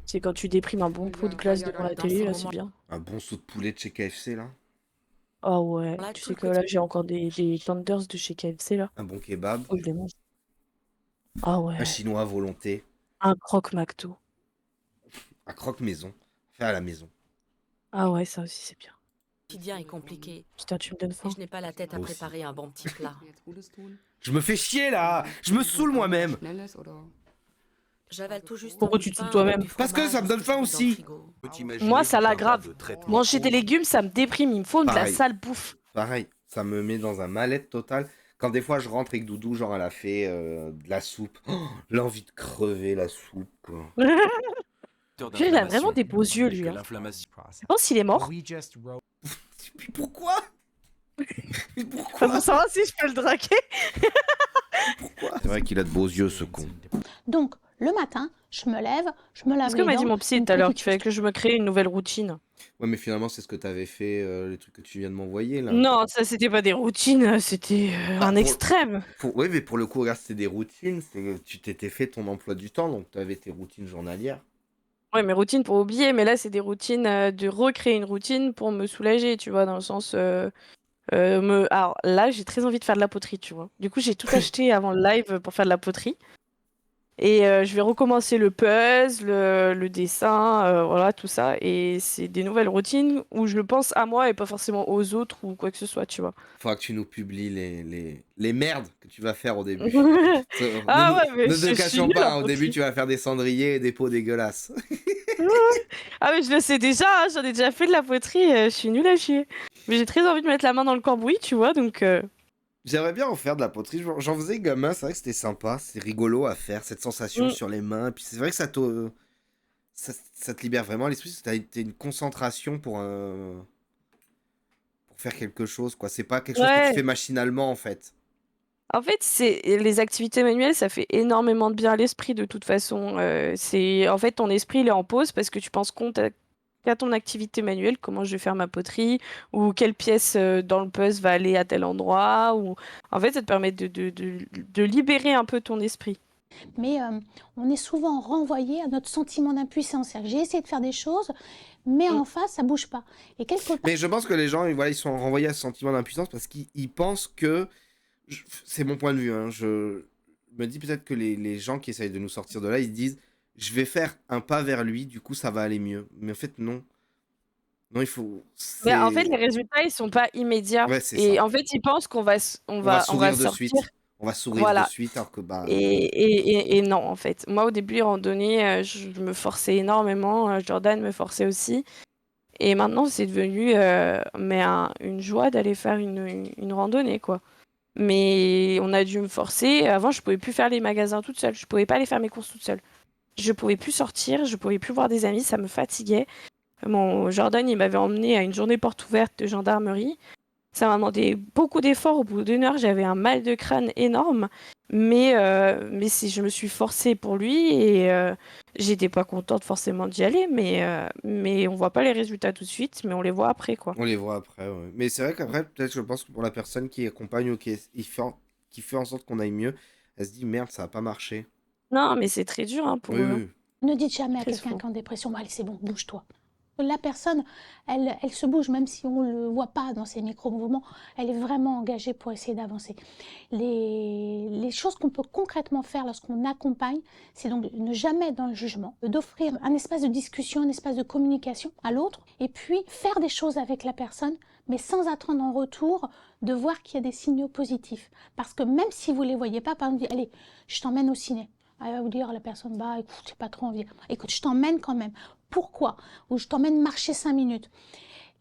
S1: C'est quand tu déprimes un bon pot de glace devant la télé, là, c'est bien.
S2: Un bon saut de poulet de chez KFC, là.
S1: Ah ouais,
S4: Là,
S1: tu
S4: tout
S1: sais
S4: le
S1: que là, j'ai encore des tenders de chez KFC, là.
S2: Un bon kebab.
S1: Oh, je les mange. Ah ouais,
S2: Un chinois à volonté.
S1: un croque McDo.
S2: Un croque maison. Fait à la maison.
S1: Ah ouais, ça aussi, c'est bien.
S8: Le quotidien est compliqué
S1: Putain, tu me donnes faim.
S8: et je n'ai pas la tête à
S2: Moi aussi.
S8: préparer un bon petit plat.
S2: Je me fais chier, là. Je me saoule moi-même.
S8: J'avale tout juste.
S1: Pourquoi
S8: un
S1: tu
S8: bout
S1: te
S8: de
S1: saoules
S8: pain
S1: toi-même?
S8: avec du
S2: Parce que
S8: fromage
S2: ça me donne
S8: et
S2: faim
S8: dans le
S2: aussi.
S8: frigo.
S5: Peut imaginer
S1: Moi, ça
S5: tout un tas
S1: l'aggrave.
S5: de traitements
S1: Manger des
S5: pour-
S1: légumes, ça me déprime. Il me faut de la
S2: Pareil.
S1: sale bouffe.
S2: Pareil. Ça me met dans un mal-être total. Quand des fois je rentre et que Doudou, genre, elle a fait de la soupe. Oh, l'envie de crever la soupe, quoi.
S1: Lui, il a vraiment des beaux yeux, lui. Hein.
S6: L'inflammation.
S1: Je pense qu'il est mort.
S2: Mais pourquoi? Mais
S1: Faut
S2: pourquoi?
S1: savoir si je peux le draguer.
S2: C'est vrai qu'il a de beaux yeux, ce con.
S9: Donc, le matin, je me lève, je me lave
S1: C'est ce que
S9: les
S1: m'a dit
S9: dents,
S1: mon psy
S9: une
S1: tout à l'heure,
S9: petite
S1: qu'il fallait que je me crée une nouvelle routine.
S2: Ouais, mais finalement, c'est ce que t'avais fait, les trucs que tu viens de m'envoyer, là.
S1: Non, ça, c'était pas des routines, c'était
S2: Ah,
S1: un
S2: pour-
S1: extrême.
S2: Oui, mais pour le coup, regarde, c'était des routines. Tu t'étais fait ton emploi du temps, donc tu avais tes routines journalières.
S1: Ouais, mes routines pour oublier, mais là, c'est des routines de recréer une routine pour me soulager, tu vois, dans le sens. Alors là, j'ai très envie de faire de la poterie, tu vois. Du coup, j'ai tout acheté avant le live pour faire de la poterie. Et je vais recommencer le puzzle, le dessin, voilà, tout ça. Et c'est des nouvelles routines où je pense à moi et pas forcément aux autres ou quoi que ce soit, tu vois.
S2: Faudra que tu nous publies les merdes que tu vas faire au début.
S1: Ah ouais, mais
S2: ne
S1: je
S2: te
S1: suis
S2: cachons
S1: nulle
S2: pas,
S1: en
S2: au début,
S1: poterie.
S2: tu vas faire des cendriers et des pots dégueulasses.
S1: Ah mais je le sais déjà, hein, j'en ai déjà fait de la poterie, je suis nulle à chier. Mais j'ai très envie de mettre la main dans le cambouis, tu vois, donc...
S2: J'aimerais bien en faire de la poterie. J'en faisais gamin, c'est vrai que c'était sympa. C'est rigolo à faire, cette sensation
S1: Mm.
S2: sur les mains. Puis c'est vrai que ça te libère vraiment l'esprit. T'as une concentration pour faire quelque chose, quoi. C'est pas quelque chose que
S1: Ouais.
S2: tu fais machinalement, en fait.
S1: En fait, c'est les activités manuelles, ça fait énormément de bien à l'esprit de toute façon. C'est en fait ton esprit il est en pause parce que tu penses qu'à ton activité manuelle, comment je vais faire ma poterie ou quelle pièce dans le puzzle va aller à tel endroit ou en fait ça te permet de libérer un peu ton esprit.
S9: Mais on est souvent renvoyé à notre sentiment d'impuissance. C'est-à-dire que j'ai essayé de faire des choses, mais en face, ça bouge pas. Et quelque part,
S2: Mais je pense que les gens, voilà, ils sont renvoyés à ce sentiment d'impuissance parce qu'ils pensent que... C'est mon point de vue, hein, je me dis peut-être que les gens qui essayent de nous sortir de là, ils se disent, je vais faire un pas vers lui, du coup ça va aller mieux. Mais en fait, non. Non, il faut...
S1: Mais en fait,
S2: c'est-
S1: les résultats, ils sont pas immédiats.
S2: Ouais, c'est
S1: Et
S2: ça.
S1: en fait, ils pensent qu'on va,
S2: On va sourire de
S1: sortir.
S2: suite. On va sourire
S1: Voilà.
S2: de suite, alors que bah...
S1: Et non, en fait. Moi, au début, randonnée, je me forçais énormément. Jordan me forçait aussi. Et maintenant, c'est devenu une joie d'aller faire une randonnée, quoi. Mais on a dû me forcer. Avant, je pouvais plus faire les magasins toute seule. Je pouvais pas aller faire mes courses toute seule. Je pouvais plus sortir. Je pouvais plus voir des amis. Ça me fatiguait. Mon Jordan, il m'avait emmené à une journée porte ouverte de gendarmerie. Ça m'a demandé beaucoup d'efforts. Au bout d'une heure, j'avais un mal de crâne énorme. Mais je me suis forcée pour lui et j'étais pas contente forcément d'y aller. Mais on voit pas les résultats tout de suite, mais on les voit après, quoi.
S2: On les voit après, ouais. Mais c'est vrai qu'après, peut-être, je pense que pour la personne qui accompagne ou qui fait en sorte qu'on aille mieux, elle se dit, merde, ça a pas marché.
S1: Non, mais c'est très dur hein, pour
S2: Oui,
S1: eux.
S2: oui.
S9: ne dites jamais à
S1: Très
S9: quelqu'un
S1: souvent.
S9: qui est en dépression, bon, allez, c'est bon, bouge-toi. La personne, elle se bouge, même si on ne le voit pas dans ses micro-mouvements, elle est vraiment engagée pour essayer d'avancer. Les choses qu'on peut concrètement faire lorsqu'on accompagne, c'est donc de ne jamais être dans le jugement, d'offrir un espace de discussion, un espace de communication à l'autre, et puis faire des choses avec la personne, mais sans attendre en retour de voir qu'il y a des signaux positifs. Parce que même si vous ne les voyez pas, par exemple, allez, je t'emmène au ciné. Elle va vous dire à la personne, bah écoute, j'ai pas trop envie. Écoute, je t'emmène quand même. Pourquoi? Ou je t'emmène marcher 5 minutes.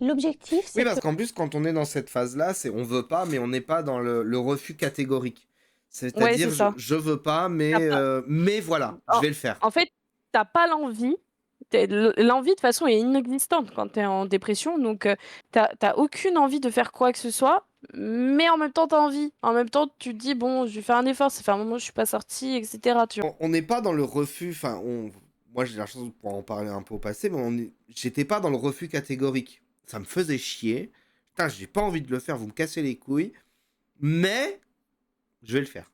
S9: L'objectif, c'est
S2: Oui, parce
S9: que...
S2: qu'en plus, quand on est dans cette phase-là, c'est on veut pas, mais on n'est pas dans le refus catégorique.
S1: Ouais,
S2: C'est-à-dire,
S1: c'est ça.
S2: je veux pas,
S1: T'as
S2: mais voilà, je
S1: pas-
S2: vais le faire.
S1: En fait, t'as pas l'envie. L'envie, de toute façon, est inexistante quand tu es en dépression. Donc, t'as aucune envie de faire quoi que ce soit, mais en même temps, tu as envie. En même temps, tu te dis, bon, je vais faire un effort. Ça fait un moment que je suis pas sortie, etc. Tu vois.
S2: On n'est pas dans le refus, enfin, moi j'ai la chance de pouvoir en parler un peu au passé, mais j'étais pas dans le refus catégorique. Ça me faisait chier. Putain, j'ai pas envie de le faire, vous me cassez les couilles, mais je vais le faire.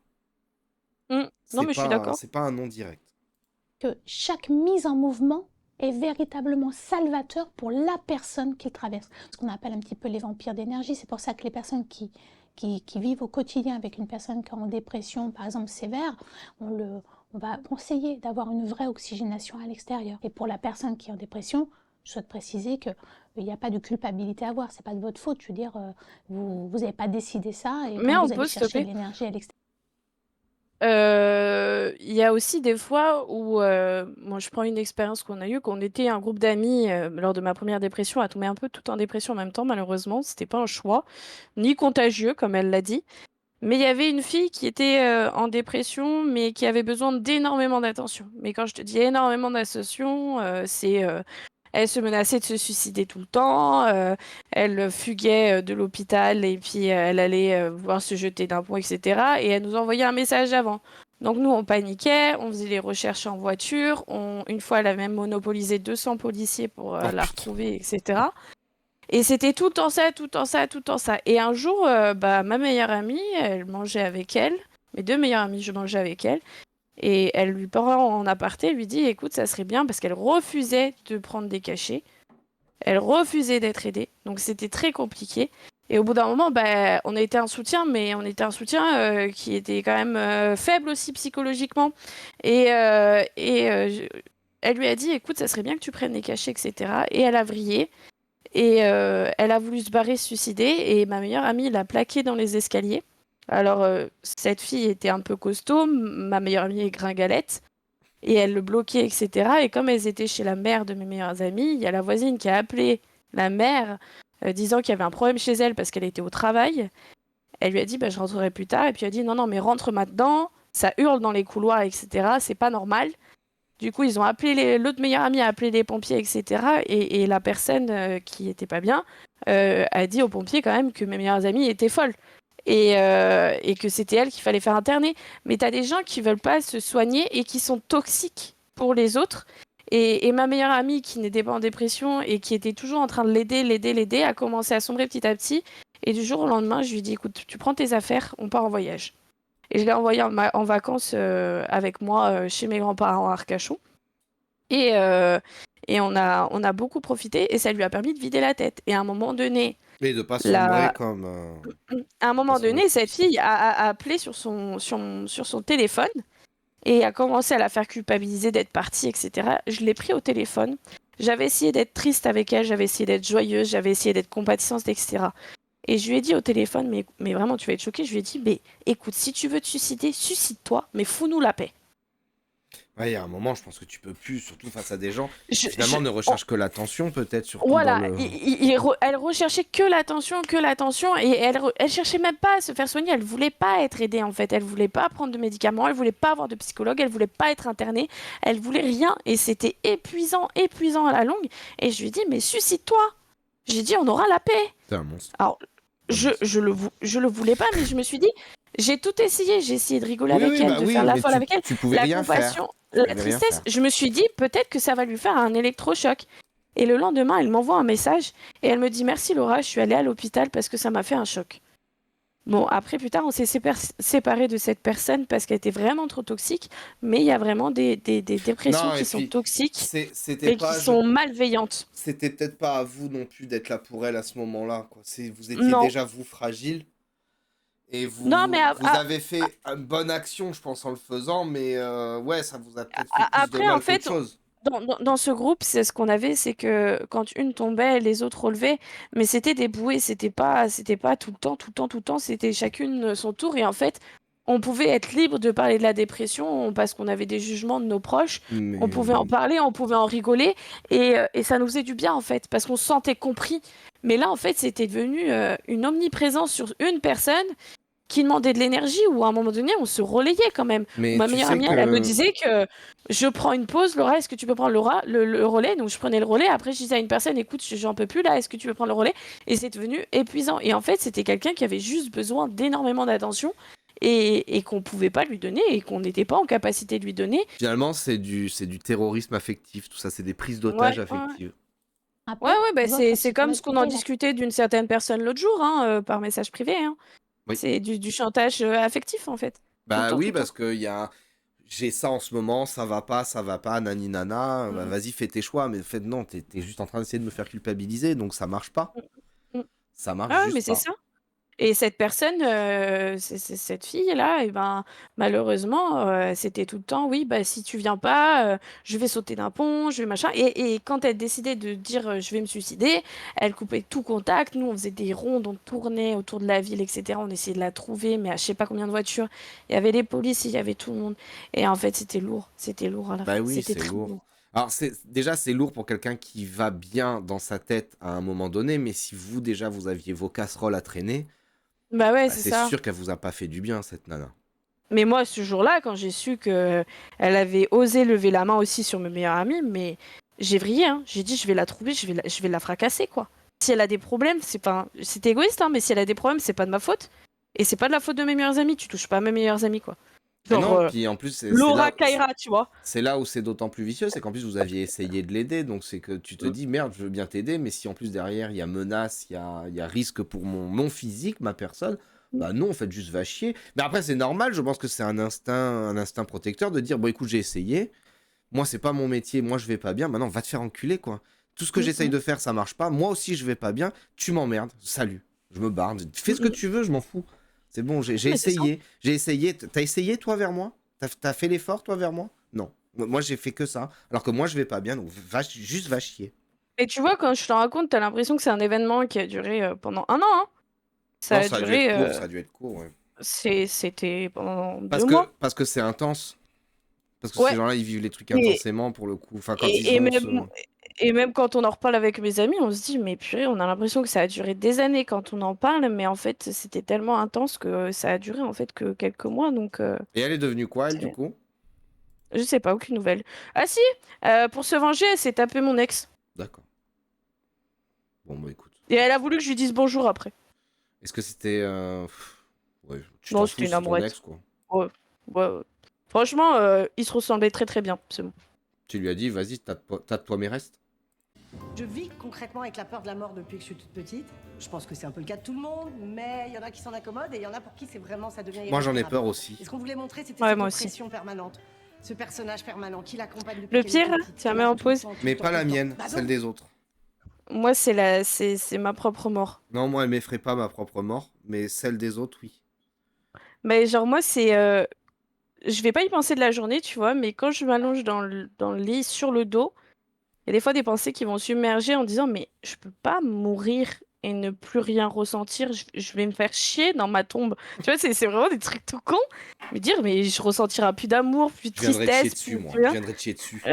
S1: Non, mais je suis d'accord.
S2: C'est pas un non direct.
S9: que chaque mise en mouvement est véritablement salvateur pour la personne qui le traverse. Ce qu'on appelle un petit peu les vampires d'énergie. C'est pour ça que les personnes qui vivent au quotidien avec une personne qui est en dépression, par exemple sévère, on va conseiller d'avoir une vraie oxygénation à l'extérieur. Et pour la personne qui est en dépression, je souhaite préciser qu'il n'y a pas de culpabilité à avoir. C'est pas de votre faute. Je veux dire, vous n'avez pas décidé ça et
S1: Mais
S9: quand
S1: on
S9: vous
S1: peut
S9: allez chercher
S1: stopper.
S9: de l'énergie à l'extérieur.
S1: Il y a aussi des fois où, moi je prends une expérience qu'on a eue, qu'on était un groupe d'amis lors de ma première dépression, à tomber un peu tout en dépression en même temps, malheureusement, c'était pas un choix, ni contagieux comme elle l'a dit. Mais il y avait une fille qui était en dépression, mais qui avait besoin d'énormément d'attention. Mais quand je te dis énormément d'attention, elle se menaçait de se suicider tout le temps, elle fuguait de l'hôpital et puis elle allait vouloir se jeter d'un pont, etc. Et elle nous envoyait un message avant. Donc nous, on paniquait, on faisait des recherches en voiture. Une fois, elle a même monopolisé 200 policiers pour la retrouver, etc. Et c'était tout en ça, tout en ça, tout en ça. Et un jour, ma meilleure amie, elle mangeait avec elle. Mes deux meilleures amies, je mangeais avec elle. Et elle lui parle en aparté, elle lui dit, écoute, ça serait bien, parce qu'elle refusait de prendre des cachets. Elle refusait d'être aidée. Donc c'était très compliqué. Et au bout d'un moment, on a été un soutien, mais on était un soutien qui était quand même faible aussi psychologiquement. Elle lui a dit, écoute, ça serait bien que tu prennes des cachets, etc. Et elle a vrillé. Et elle a voulu se barrer, se suicider. Et ma meilleure amie l'a plaquée dans les escaliers. Alors, cette fille était un peu costaud, ma meilleure amie est gringalette, et elle le bloquait, etc. Et comme elles étaient chez la mère de mes meilleures amies, il y a la voisine qui a appelé la mère, disant qu'il y avait un problème chez elle parce qu'elle était au travail. Elle lui a dit, je rentrerai plus tard. Et puis elle a dit, non, mais rentre maintenant, ça hurle dans les couloirs, etc. C'est pas normal. Du coup, ils ont appelé l'autre meilleure amie a appelé les pompiers, etc. Et la personne qui était pas bien a dit aux pompiers quand même que mes meilleures amies étaient folles. Et que c'était elle qu'il fallait faire interner. Mais tu as des gens qui veulent pas se soigner et qui sont toxiques pour les autres. Et ma meilleure amie, qui n'était pas en dépression et qui était toujours en train de l'aider, a commencé à sombrer petit à petit. Et du jour au lendemain, je lui ai dit, écoute, tu prends tes affaires, on part en voyage. Et je l'ai envoyée en vacances avec moi chez mes grands-parents à Arcachon. Et on a beaucoup profité et ça lui a permis de vider la tête. Et à un moment donné...
S2: Et de pas sombrer comme...
S1: À un moment donné, cette fille a appelé sur son téléphone et a commencé à la faire culpabiliser d'être partie, etc. Je l'ai pris au téléphone. J'avais essayé d'être triste avec elle, j'avais essayé d'être joyeuse, j'avais essayé d'être compatissante, etc. Et je lui ai dit au téléphone, mais vraiment, tu vas être choquée. Je lui ai dit, mais écoute, si tu veux te suicider, suicide-toi, mais fous-nous la paix.
S2: Ouais, il y a un moment, je pense que tu peux plus, surtout face à des gens qui finalement ne recherchent que l'attention, peut-être, surtout
S1: voilà,
S2: dans le...
S1: elle recherchait que l'attention, et elle cherchait même pas à se faire soigner, elle voulait pas être aidée en fait, elle voulait pas prendre de médicaments, elle voulait pas avoir de psychologue, elle voulait pas être internée, elle voulait rien, et c'était épuisant à la longue, et je lui ai dit, mais suicide-toi. J'ai dit, on aura la paix.
S2: C'est un monstre.
S1: Alors, je le voulais pas, mais je me suis dit, j'ai tout essayé, j'ai essayé de rigoler avec elle, de faire la folle avec elle,
S2: tu pouvais
S1: la
S2: rien
S1: compassion,
S2: faire.
S1: la tristesse. Je me suis dit, peut-être que ça va lui faire un électrochoc. Et le lendemain, elle m'envoie un message et elle me dit, merci Laura, je suis allée à l'hôpital parce que ça m'a fait un choc. Bon, après, plus tard, on s'est séparés de cette personne parce qu'elle était vraiment trop toxique, mais il y a vraiment des dépressions
S2: Non, et
S1: qui sont
S2: puis,
S1: toxiques
S2: c'était
S1: et qui
S2: pas,
S1: sont malveillantes.
S2: c'était peut-être pas à vous non plus d'être là pour elle à ce moment-là, quoi. Vous étiez
S1: Non,
S2: déjà, vous, fragile, et
S1: non, mais
S2: vous avez fait une bonne action, je pense, en le faisant, mais ouais, ça vous a peut-être fait plus de
S1: après, en
S2: mal qu'autre
S1: fait,
S2: chose.
S1: dans ce groupe, c'est ce qu'on avait, c'est que quand une tombait, les autres relevaient, mais c'était des bouées, c'était pas tout le temps, tout le temps, tout le temps, c'était chacune son tour, et en fait, on pouvait être libre de parler de la dépression parce qu'on avait des jugements de nos proches, on pouvait en
S2: Mais...
S1: parler, on pouvait en rigoler, et ça nous faisait du bien, en fait, parce qu'on se sentait compris. Mais là, en fait, c'était devenu une omniprésence sur une personne qui demandait de l'énergie, ou à un moment donné, on se relayait quand même.
S2: Mais
S1: Ma
S2: tu
S1: meilleure
S2: sais
S1: amie, elle me
S2: que...
S1: disait que je prends une pause, Laura, est-ce que tu peux prendre le relais? Donc je prenais le relais, après je disais à une personne, écoute, j'en peux plus là, est-ce que tu veux prendre le relais? Et c'est devenu épuisant. Et en fait, c'était quelqu'un qui avait juste besoin d'énormément d'attention et qu'on pouvait pas lui donner et qu'on n'était pas en capacité de lui donner.
S2: Finalement, c'est du terrorisme affectif, tout ça, c'est des prises
S1: Ouais,
S2: d'otages
S1: ouais.
S2: affectives.
S1: Ouais,
S9: Après,
S1: bah
S9: tu vois, quand
S1: c'est
S9: il
S1: comme
S9: fallait
S1: ce qu'on en
S9: couper la...
S1: discutait d'une certaine personne l'autre jour, hein, par message privé, hein.
S2: Oui.
S1: C'est du chantage affectif, en fait. Tout le
S2: Bah
S1: temps, tout
S2: oui,
S1: le temps.
S2: parce que j'ai ça en ce moment, ça va pas, nani nana, bah
S1: Mm,
S2: vas-y, fais tes choix, mais en fait, non, t'es juste en train d'essayer de me faire culpabiliser, donc ça marche pas.
S1: mm, mm.
S2: Ça marche
S1: Ah ouais, mais
S2: juste
S1: c'est
S2: pas.
S1: ça. Et cette personne, cette fille-là, et ben, malheureusement, c'était tout le temps, oui, bah, si tu viens pas, je vais sauter d'un pont, je vais machin. Et quand elle décidait de dire, je vais me suicider, elle coupait tout contact. Nous, on faisait des rondes, on tournait autour de la ville, etc. On essayait de la trouver, mais à je sais pas combien de voitures. Il y avait les policiers, il y avait tout le monde. Et en fait, c'était lourd à la
S2: Bah
S1: fin.
S2: oui,
S1: C'était
S2: c'est
S1: très
S2: lourd.
S1: lourd.
S2: Alors, déjà, c'est lourd pour quelqu'un qui va bien dans sa tête à un moment donné, mais si vous, déjà, vous aviez vos casseroles à traîner,
S1: Bah ouais,
S2: bah,
S1: c'est
S2: c'est
S1: ça.
S2: sûr qu'elle vous a pas fait du bien, cette nana.
S1: Mais moi, ce jour-là, quand j'ai su que elle avait osé lever la main aussi sur mes meilleurs amis, mais j'ai vrillé, hein. J'ai dit, je vais la trouver, je vais la fracasser, quoi. Si elle a des problèmes, c'est pas, c'est égoïste, hein, mais si elle a des problèmes, c'est pas de ma faute. Et c'est pas de la faute de mes meilleurs amis. Tu touches pas à mes meilleurs amis, quoi.
S2: Et
S1: Genre,
S2: non, puis en plus,
S1: Laura Kaira, tu vois.
S2: c'est là où c'est d'autant plus vicieux, c'est qu'en plus, vous aviez essayé de l'aider, donc c'est que tu te dis, merde, je veux bien t'aider, mais si en plus derrière, il y a menace, il y a risque pour mon physique, ma personne, bah non, en fait, juste va chier. Mais après, c'est normal, je pense que c'est un instinct protecteur de dire, bon, écoute, j'ai essayé, moi, c'est pas mon métier, moi, je vais pas bien, maintenant, va te faire enculer, quoi. Tout ce que j'essaye de faire, ça marche pas, moi aussi, je vais pas bien, tu m'emmerdes, salut, je me barre, fais ce que tu veux, je m'en fous. C'est bon, j'ai
S1: Mais c'est ça.
S2: essayé, t'as essayé, toi, vers moi? T'as fait l'effort, toi, vers moi? Non. Moi, j'ai fait que ça. Alors que moi, je vais pas bien, donc juste va chier.
S1: Et tu vois, quand je te raconte, t'as l'impression que c'est un événement qui a duré pendant un an, hein. Ça
S2: Non,
S1: a
S2: ça a dû être
S1: duré,
S2: court, ça a dû être court, ouais.
S1: c'était pendant 2 mois.
S2: Parce que c'est intense. Parce que ces
S1: Ouais.
S2: gens-là, ils vivent les trucs
S1: Et,
S2: intensément, pour le coup. Enfin, quand ils
S1: et, et
S2: ont
S1: même, et même quand on en reparle avec mes amis, on se dit, mais purée, on a l'impression que ça a duré des années quand on en parle, mais en fait, c'était tellement intense que ça a duré en fait que quelques mois, donc
S2: Et elle est devenue quoi, elle, du
S1: c'est-
S2: coup?
S1: je sais pas, aucune nouvelle. Ah si, pour se venger, elle s'est tapé mon ex.
S2: D'accord. Bon, bah écoute.
S1: Et elle a voulu que je lui dise bonjour après.
S2: Est-ce que c'était... Ouais, tu
S1: Non,
S2: t'en
S1: c'était
S2: fous,
S1: une
S2: c'est ton
S1: amourette.
S2: ex, quoi.
S1: Ouais, ouais, ouais. Franchement, ils se ressemblaient très très bien, c'est bon.
S2: Tu lui as dit, vas-y, tâte-toi mes restes.
S10: Je vis concrètement avec la peur de la mort depuis que je suis toute petite. Je pense que c'est un peu le cas de tout le monde, mais il y en a qui s'en accommodent et il y en a pour qui c'est vraiment ça devient
S2: Moi, j'en ai
S10: irréparable.
S2: peur aussi.
S10: Et ce qu'on voulait montrer, c'était
S1: Ouais,
S10: cette
S1: moi aussi.
S10: oppression permanente, ce personnage permanent qui l'accompagne depuis
S1: Le
S10: qu'elle est
S1: pire,
S10: toute petite,
S1: tu la
S10: qui
S1: mets
S10: l'a
S1: en
S10: tout le
S1: pause.
S10: temps, tout le
S2: Mais
S10: temps,
S2: pas
S10: tout
S2: la
S10: le temps.
S2: mienne,
S10: Bah
S2: celle
S10: donc,
S2: des autres.
S1: Moi, c'est ma propre mort.
S2: Non, moi, elle m'effraie pas ma propre mort, mais celle des autres, oui.
S1: Mais genre, moi, c'est. Je vais pas y penser de la journée, tu vois, mais quand je m'allonge dans le lit sur le dos, il y a des fois des pensées qui vont submerger en disant, mais je peux pas mourir et ne plus rien ressentir, je vais me faire chier dans ma tombe. Tu vois, c'est vraiment des trucs tout cons. Me dire, mais je ressentirai plus d'amour, plus de
S2: Je viendrais te chier
S1: tristesse,
S2: dessus,
S1: plus
S2: moi.
S1: rien.
S2: Je viendrais te chier dessus.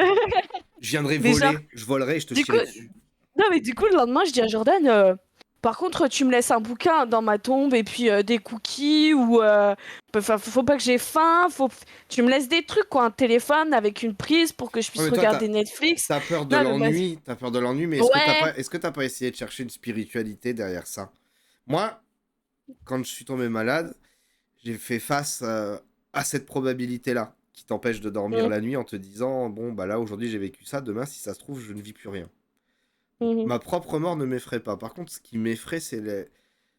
S2: Je viendrais
S1: Mais genre,
S2: voler, je volerais et je te
S1: du coup,
S2: chierais dessus.
S1: non, mais du coup, le lendemain, je dis à Jordan, par contre, tu me laisses un bouquin dans ma tombe et puis des cookies ou. Enfin, faut pas que j'ai faim, tu me laisses des trucs, quoi. Un téléphone avec une prise pour que je
S2: Ouais,
S1: puisse
S2: mais toi,
S1: regarder Netflix.
S2: t'as peur de
S1: Non, mais vas-y.
S2: l'ennui, mais
S1: Ouais.
S2: est-ce que t'as pas essayé de chercher une spiritualité derrière ça? Moi, quand je suis tombé malade, j'ai fait face à cette probabilité-là qui t'empêche de dormir
S1: Mhm.
S2: la nuit en te disant, bon, bah là, aujourd'hui, j'ai vécu ça, demain, si ça se trouve, je ne vis plus rien.
S1: Mhm.
S2: Ma propre mort ne m'effraie pas. Par contre, ce qui m'effraie,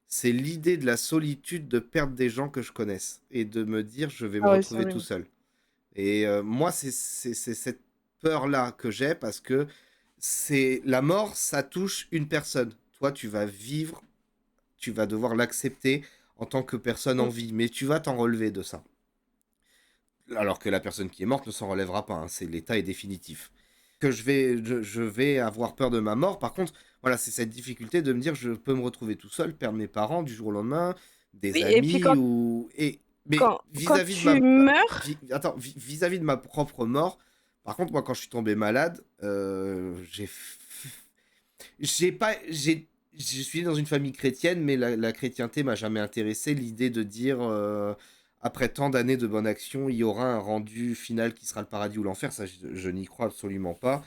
S2: c'est l'idée de la solitude de perdre des gens que je connaisse et de me dire je vais me
S1: Ah ouais, ça
S2: retrouver
S1: oui.
S2: tout seul. Et moi, c'est cette peur-là que j'ai parce que c'est la mort, ça touche une personne. Toi, tu vas vivre, tu vas devoir l'accepter en tant que personne en
S1: Mm.
S2: vie, mais tu vas t'en relever de ça. Alors que la personne qui est morte ne s'en relèvera pas, hein, c'est l'état est définitif. Que je vais avoir peur de ma mort, par contre, voilà, c'est cette difficulté de me dire je peux me retrouver tout seul, perdre mes parents du jour au lendemain, des
S1: Oui, et puis
S2: amis ou mais
S1: quand
S2: vis-à-vis de
S1: tu meurs,
S2: vis-à-vis de ma propre mort, par contre, moi quand je suis tombé malade, j'ai pas je suis né dans une famille chrétienne, mais la chrétienté m'a jamais intéressé. L'idée de dire après tant d'années de bonne action, il y aura un rendu final qui sera le paradis ou l'enfer, ça je n'y crois absolument pas.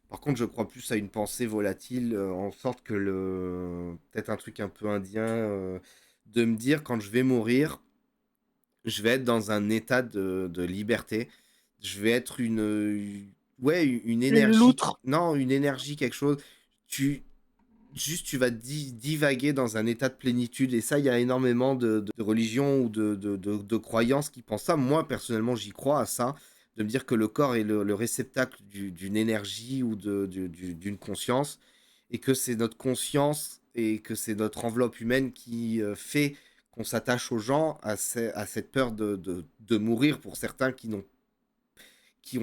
S2: Par contre, je crois plus à une pensée volatile, en sorte que peut-être un truc un peu indien, de me dire quand je vais mourir, je vais être dans un état de liberté. Je vais être ouais, une
S1: une
S2: énergie,
S1: loutre.
S2: non, une énergie, quelque chose. Tu, juste, tu vas divaguer dans un état de plénitude. Et ça, il y a énormément de religions ou de croyances qui pensent ça. Moi, personnellement, j'y crois à ça. De me dire que le corps est le réceptacle d'une énergie ou d'une conscience. Et que c'est notre conscience et que c'est notre enveloppe humaine qui fait qu'on s'attache aux gens à cette peur de mourir pour certains qui n'ont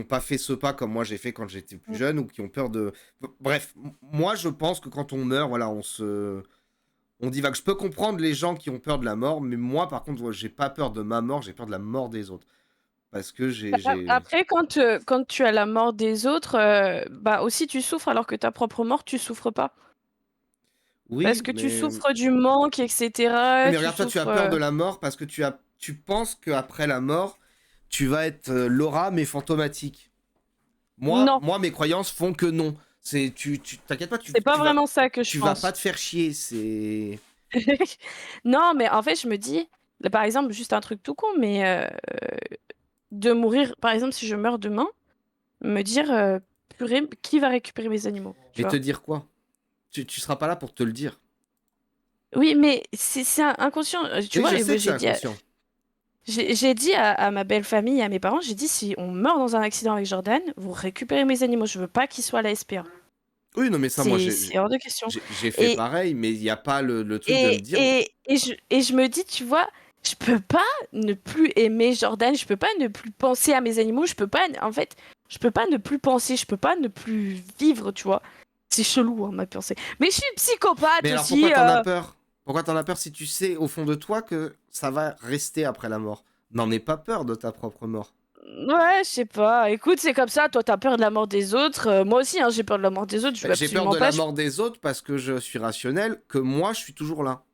S2: pas fait ce pas comme moi j'ai fait quand j'étais plus jeune ou qui ont peur de... Bref, moi je pense que quand on meurt, voilà, on divague. Je peux comprendre les gens qui ont peur de la mort, mais moi par contre, j'ai pas peur de ma mort, j'ai peur de la mort des autres. Parce que
S1: Après, quand tu as la mort des autres, bah aussi tu souffres alors que ta propre mort, tu souffres pas. Parce
S2: Oui,
S1: que tu
S2: mais...
S1: souffres du manque, etc.
S2: Oui, mais
S1: Tu
S2: regarde, toi, tu as
S1: souffres.
S2: peur de la mort parce que tu penses qu'après la mort, tu vas être Laura, mais fantomatique.
S1: Non,
S2: Mes croyances font que non. T'inquiète pas,
S1: c'est pas vraiment ça que je
S2: tu vas
S1: pense.
S2: pas te faire chier. C'est...
S1: Non, mais en fait, je me dis, là, par exemple, juste un truc tout con, mais de mourir, par exemple, si je meurs demain, me dire, purée, qui va récupérer mes animaux, tu
S2: Mais te
S1: vois?
S2: dire quoi? Tu seras pas là pour te le dire.
S1: Oui, mais c'est inconscient, tu
S2: Oui,
S1: vois,
S2: je
S1: et
S2: sais
S1: moi,
S2: que c'est inconscient.
S1: j'ai dit à ma belle famille, à mes parents, j'ai dit, si on meurt dans un accident avec Jordan, vous récupérez mes animaux, je veux pas qu'ils soient à la SPA.
S2: Oui, non, mais ça, moi,
S1: C'est hors de question.
S2: j'ai fait
S1: Et,
S2: pareil, mais il n'y a pas le truc de me
S1: et,
S2: dire.
S1: et, et je me dis, tu vois, je peux pas ne plus aimer Jordan, je peux pas ne plus penser à mes animaux, je peux pas, en fait, je peux pas ne plus penser, je peux pas ne plus vivre, tu vois. C'est chelou, hein, ma pensée. Mais je suis une psychopathe
S2: Mais alors
S1: aussi.
S2: pourquoi t'en as peur? Pourquoi t'en as peur si tu sais au fond de toi que ça va rester après la mort? N'en aie pas peur de ta propre mort.
S1: Ouais, je sais pas. Écoute, c'est comme ça. Toi, t'as peur de la mort des autres. Moi aussi, hein, j'ai peur de la mort des autres. Je veux
S2: J'ai peur
S1: absolument
S2: de
S1: pas.
S2: la mort des autres parce que je suis rationnel, que moi je suis toujours là.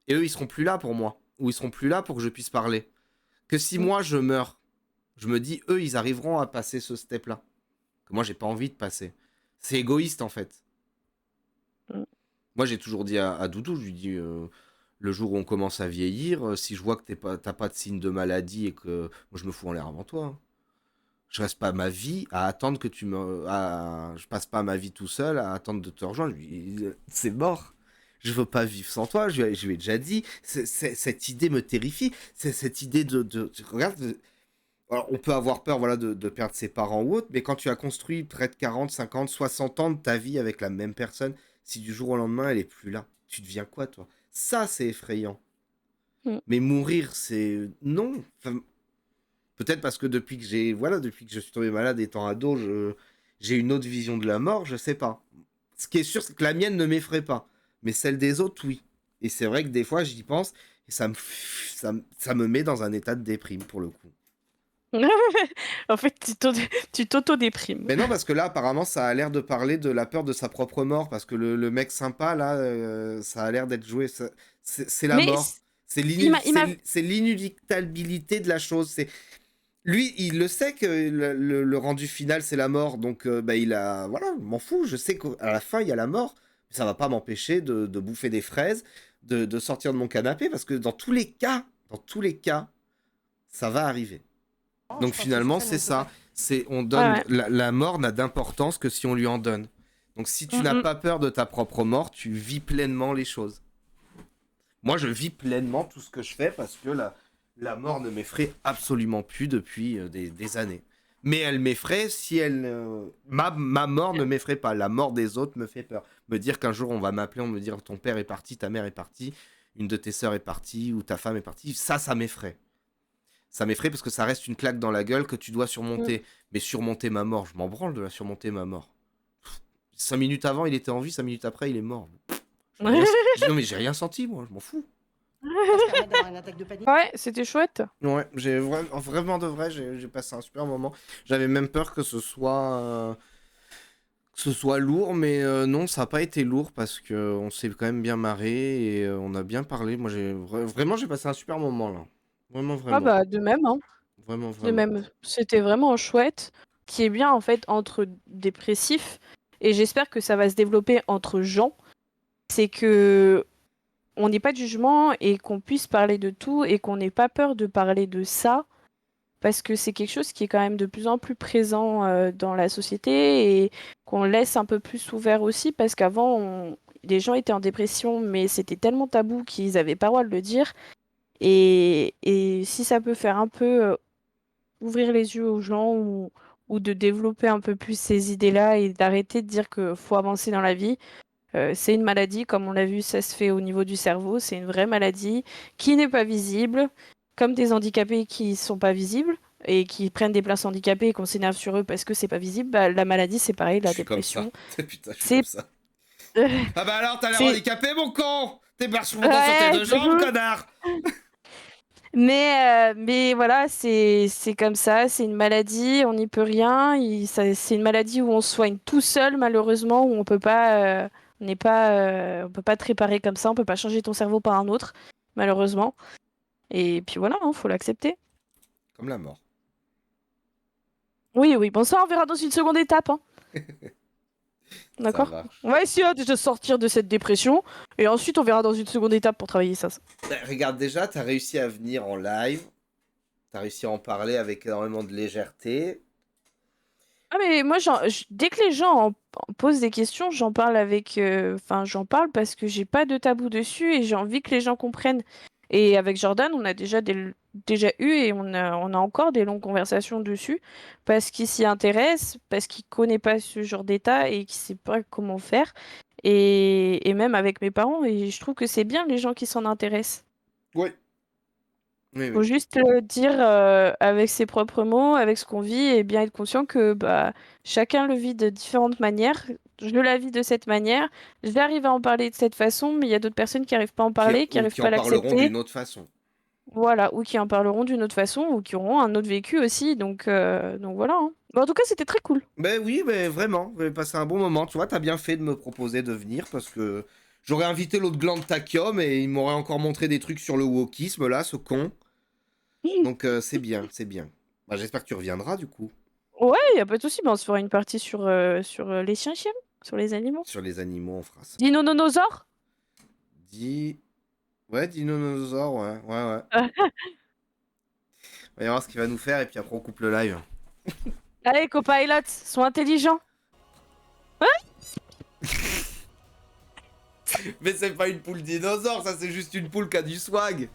S2: Et eux ils seront plus là pour moi. Ou ils seront plus là pour que je puisse parler. Que si moi je meurs, je me dis eux ils arriveront à passer ce step là. Que moi j'ai pas envie de passer. C'est égoïste en fait.
S1: Mm.
S2: Moi j'ai toujours dit à Doudou, je lui dis le jour où on commence à vieillir, si je vois que t'as pas de signe de maladie et que moi je me fous en l'air avant toi. Hein. Je reste pas ma vie à attendre que je passe pas ma vie tout seul à attendre de te rejoindre. C'est mort. Je veux pas vivre sans toi. Je lui ai déjà dit. Cette idée me terrifie. C'est cette idée regarde. Alors, on peut avoir peur, voilà, de perdre ses parents ou autre, mais quand tu as construit près de 40, 50, 60 ans de ta vie avec la même personne, si du jour au lendemain elle est plus là, tu deviens quoi, toi? Ça, c'est effrayant.
S1: Mm.
S2: Mais mourir, c'est non. Enfin, peut-être parce que depuis que je suis tombé malade étant ado, j'ai une autre vision de la mort, je sais pas. Ce qui est sûr, c'est que la mienne ne m'effraie pas. Mais celle des autres, oui. Et c'est vrai que des fois, j'y pense et ça me met dans un état de déprime pour le coup.
S1: En fait, tu t'auto-déprimes.
S2: Mais non, parce que là, apparemment, ça a l'air de parler de la peur de sa propre mort. Parce que le mec sympa, là, ça a l'air d'être joué. C'est la
S1: Mais
S2: mort. C'est l'inéluctabilité de la chose. Lui, il le sait que le rendu final, c'est la mort. Donc, voilà, m'en fous. Je sais qu'à la fin, il y a la mort. Mais ça va pas m'empêcher de bouffer des fraises, de sortir de mon canapé. Parce que dans tous les cas, ça va arriver. Donc finalement, c'est ça. On donne,
S1: Ouais.
S2: la mort n'a d'importance que si on lui en donne. Donc si tu n'as pas peur de ta propre mort, tu vis pleinement les choses. Moi, je vis pleinement tout ce que je fais parce que la mort ne m'effraie absolument plus depuis des années. Mais elle m'effraie si elle... ma mort ne m'effraie pas. La mort des autres me fait peur. Me dire qu'un jour, on va m'appeler, on me dire ton père est parti, ta mère est partie, une de tes sœurs est partie ou ta femme est partie, ça m'effraie. Ça m'effraie parce que ça reste une claque dans la gueule que tu dois surmonter. Mais surmonter ma mort, je m'en branle de la surmonter ma mort. 5 minutes avant, il était en vie, 5 minutes après, il est mort. Non, mais j'ai rien senti, moi, je m'en fous.
S1: Ouais, c'était chouette.
S2: Ouais, j'ai vraiment de vrai, j'ai passé un super moment. J'avais même peur que ce soit lourd, mais non, ça n'a pas été lourd parce qu'on s'est quand même bien marré et on a bien parlé. Moi, vraiment, j'ai passé un super moment là. Vraiment,
S1: Ah
S2: vraiment.
S1: bah de même, hein.
S2: Vraiment,
S1: De
S2: vraiment.
S1: même, c'était vraiment chouette. Qui est bien en fait entre dépressifs, et j'espère que ça va se développer entre gens, c'est que on n'ait pas de jugement et qu'on puisse parler de tout et qu'on n'ait pas peur de parler de ça, parce que c'est quelque chose qui est quand même de plus en plus présent dans la société et qu'on laisse un peu plus ouvert aussi, parce qu'avant, les gens étaient en dépression, mais c'était tellement tabou qu'ils n'avaient pas le droit de le dire. Et si ça peut faire un peu ouvrir les yeux aux gens ou de développer un peu plus ces idées-là et d'arrêter de dire qu'il faut avancer dans la vie. C'est une maladie, comme on l'a vu, ça se fait au niveau du cerveau. C'est une vraie maladie qui n'est pas visible, comme des handicapés qui sont pas visibles et qui prennent des places handicapées et qu'on s'énerve sur eux parce que c'est pas visible. Bah, la maladie, c'est pareil, la
S2: Je suis comme ça.
S1: dépression.
S2: Putain, je suis
S1: C'est
S2: comme ça. Ah bah alors, t'as l'air
S1: c'est-
S2: handicapé, mon con! T'es vachement sur
S1: Ouais,
S2: tes deux
S1: c'est
S2: jambes,
S1: cool.
S2: connard!
S1: Mais voilà, c'est comme ça, c'est une maladie, on n'y peut rien. C'est une maladie où on se soigne tout seul, malheureusement, où on peut pas, on peut pas te réparer comme ça, on peut pas changer ton cerveau par un autre, malheureusement. Et puis voilà, hein, faut l'accepter.
S2: Comme la mort.
S1: Oui, oui, bon ça on verra dans une seconde étape, hein.
S2: Ça
S1: D'accord?
S2: marche.
S1: On va essayer de sortir de cette dépression, et ensuite on verra dans une seconde étape pour travailler ça.
S2: Bah, regarde, déjà, t'as réussi à venir en live. T'as réussi à en parler avec énormément de légèreté.
S1: Ah mais moi, dès que les gens en posent des questions, j'en parle avec... Enfin, j'en parle parce que j'ai pas de tabou dessus et j'ai envie que les gens comprennent. Et avec Jordan, on a déjà eu et on a encore des longues conversations dessus parce qu'il s'y intéresse, parce qu'il connaît pas ce genre d'état et qu'il sait pas comment faire. Et même avec mes parents, et je trouve que c'est bien les gens qui s'en intéressent.
S2: Oui. Oui,
S1: Faut
S2: oui.
S1: juste le dire avec ses propres mots, avec ce qu'on vit, et bien être conscient que bah, chacun le vit de différentes manières. Je la vis de cette manière, j'arrive à en parler de cette façon, mais il y a d'autres personnes qui n'arrivent pas à en parler, qui
S2: Ou
S1: n'arrivent
S2: qui
S1: pas à
S2: en parleront
S1: l'accepter.
S2: d'une autre façon.
S1: Voilà, ou qui en parleront d'une autre façon, ou qui auront un autre vécu aussi. Donc voilà, hein. Bon, en tout cas, c'était très cool.
S2: Ben oui, mais vraiment, j'ai passé un bon moment. Tu vois, t'as bien fait de me proposer de venir parce que j'aurais invité l'autre gland de Takium et il m'aurait encore montré des trucs sur le wokisme là, ce con. Donc c'est bien, c'est bien. Bah, j'espère que tu reviendras du coup.
S1: Ouais, y a pas de souci, bah, on se fera une partie sur les chiens-chiens, sur les animaux.
S2: Sur les animaux, on fera ça.
S1: Dinonosaures?
S2: Ouais, dinosaure, ouais, ouais, ouais. On va y voir ce qu'il va nous faire et puis après on coupe le live.
S1: Allez, copilotes, sois intelligents.
S2: Mais c'est pas une poule dinosaure, ça c'est juste une poule qui a du swag.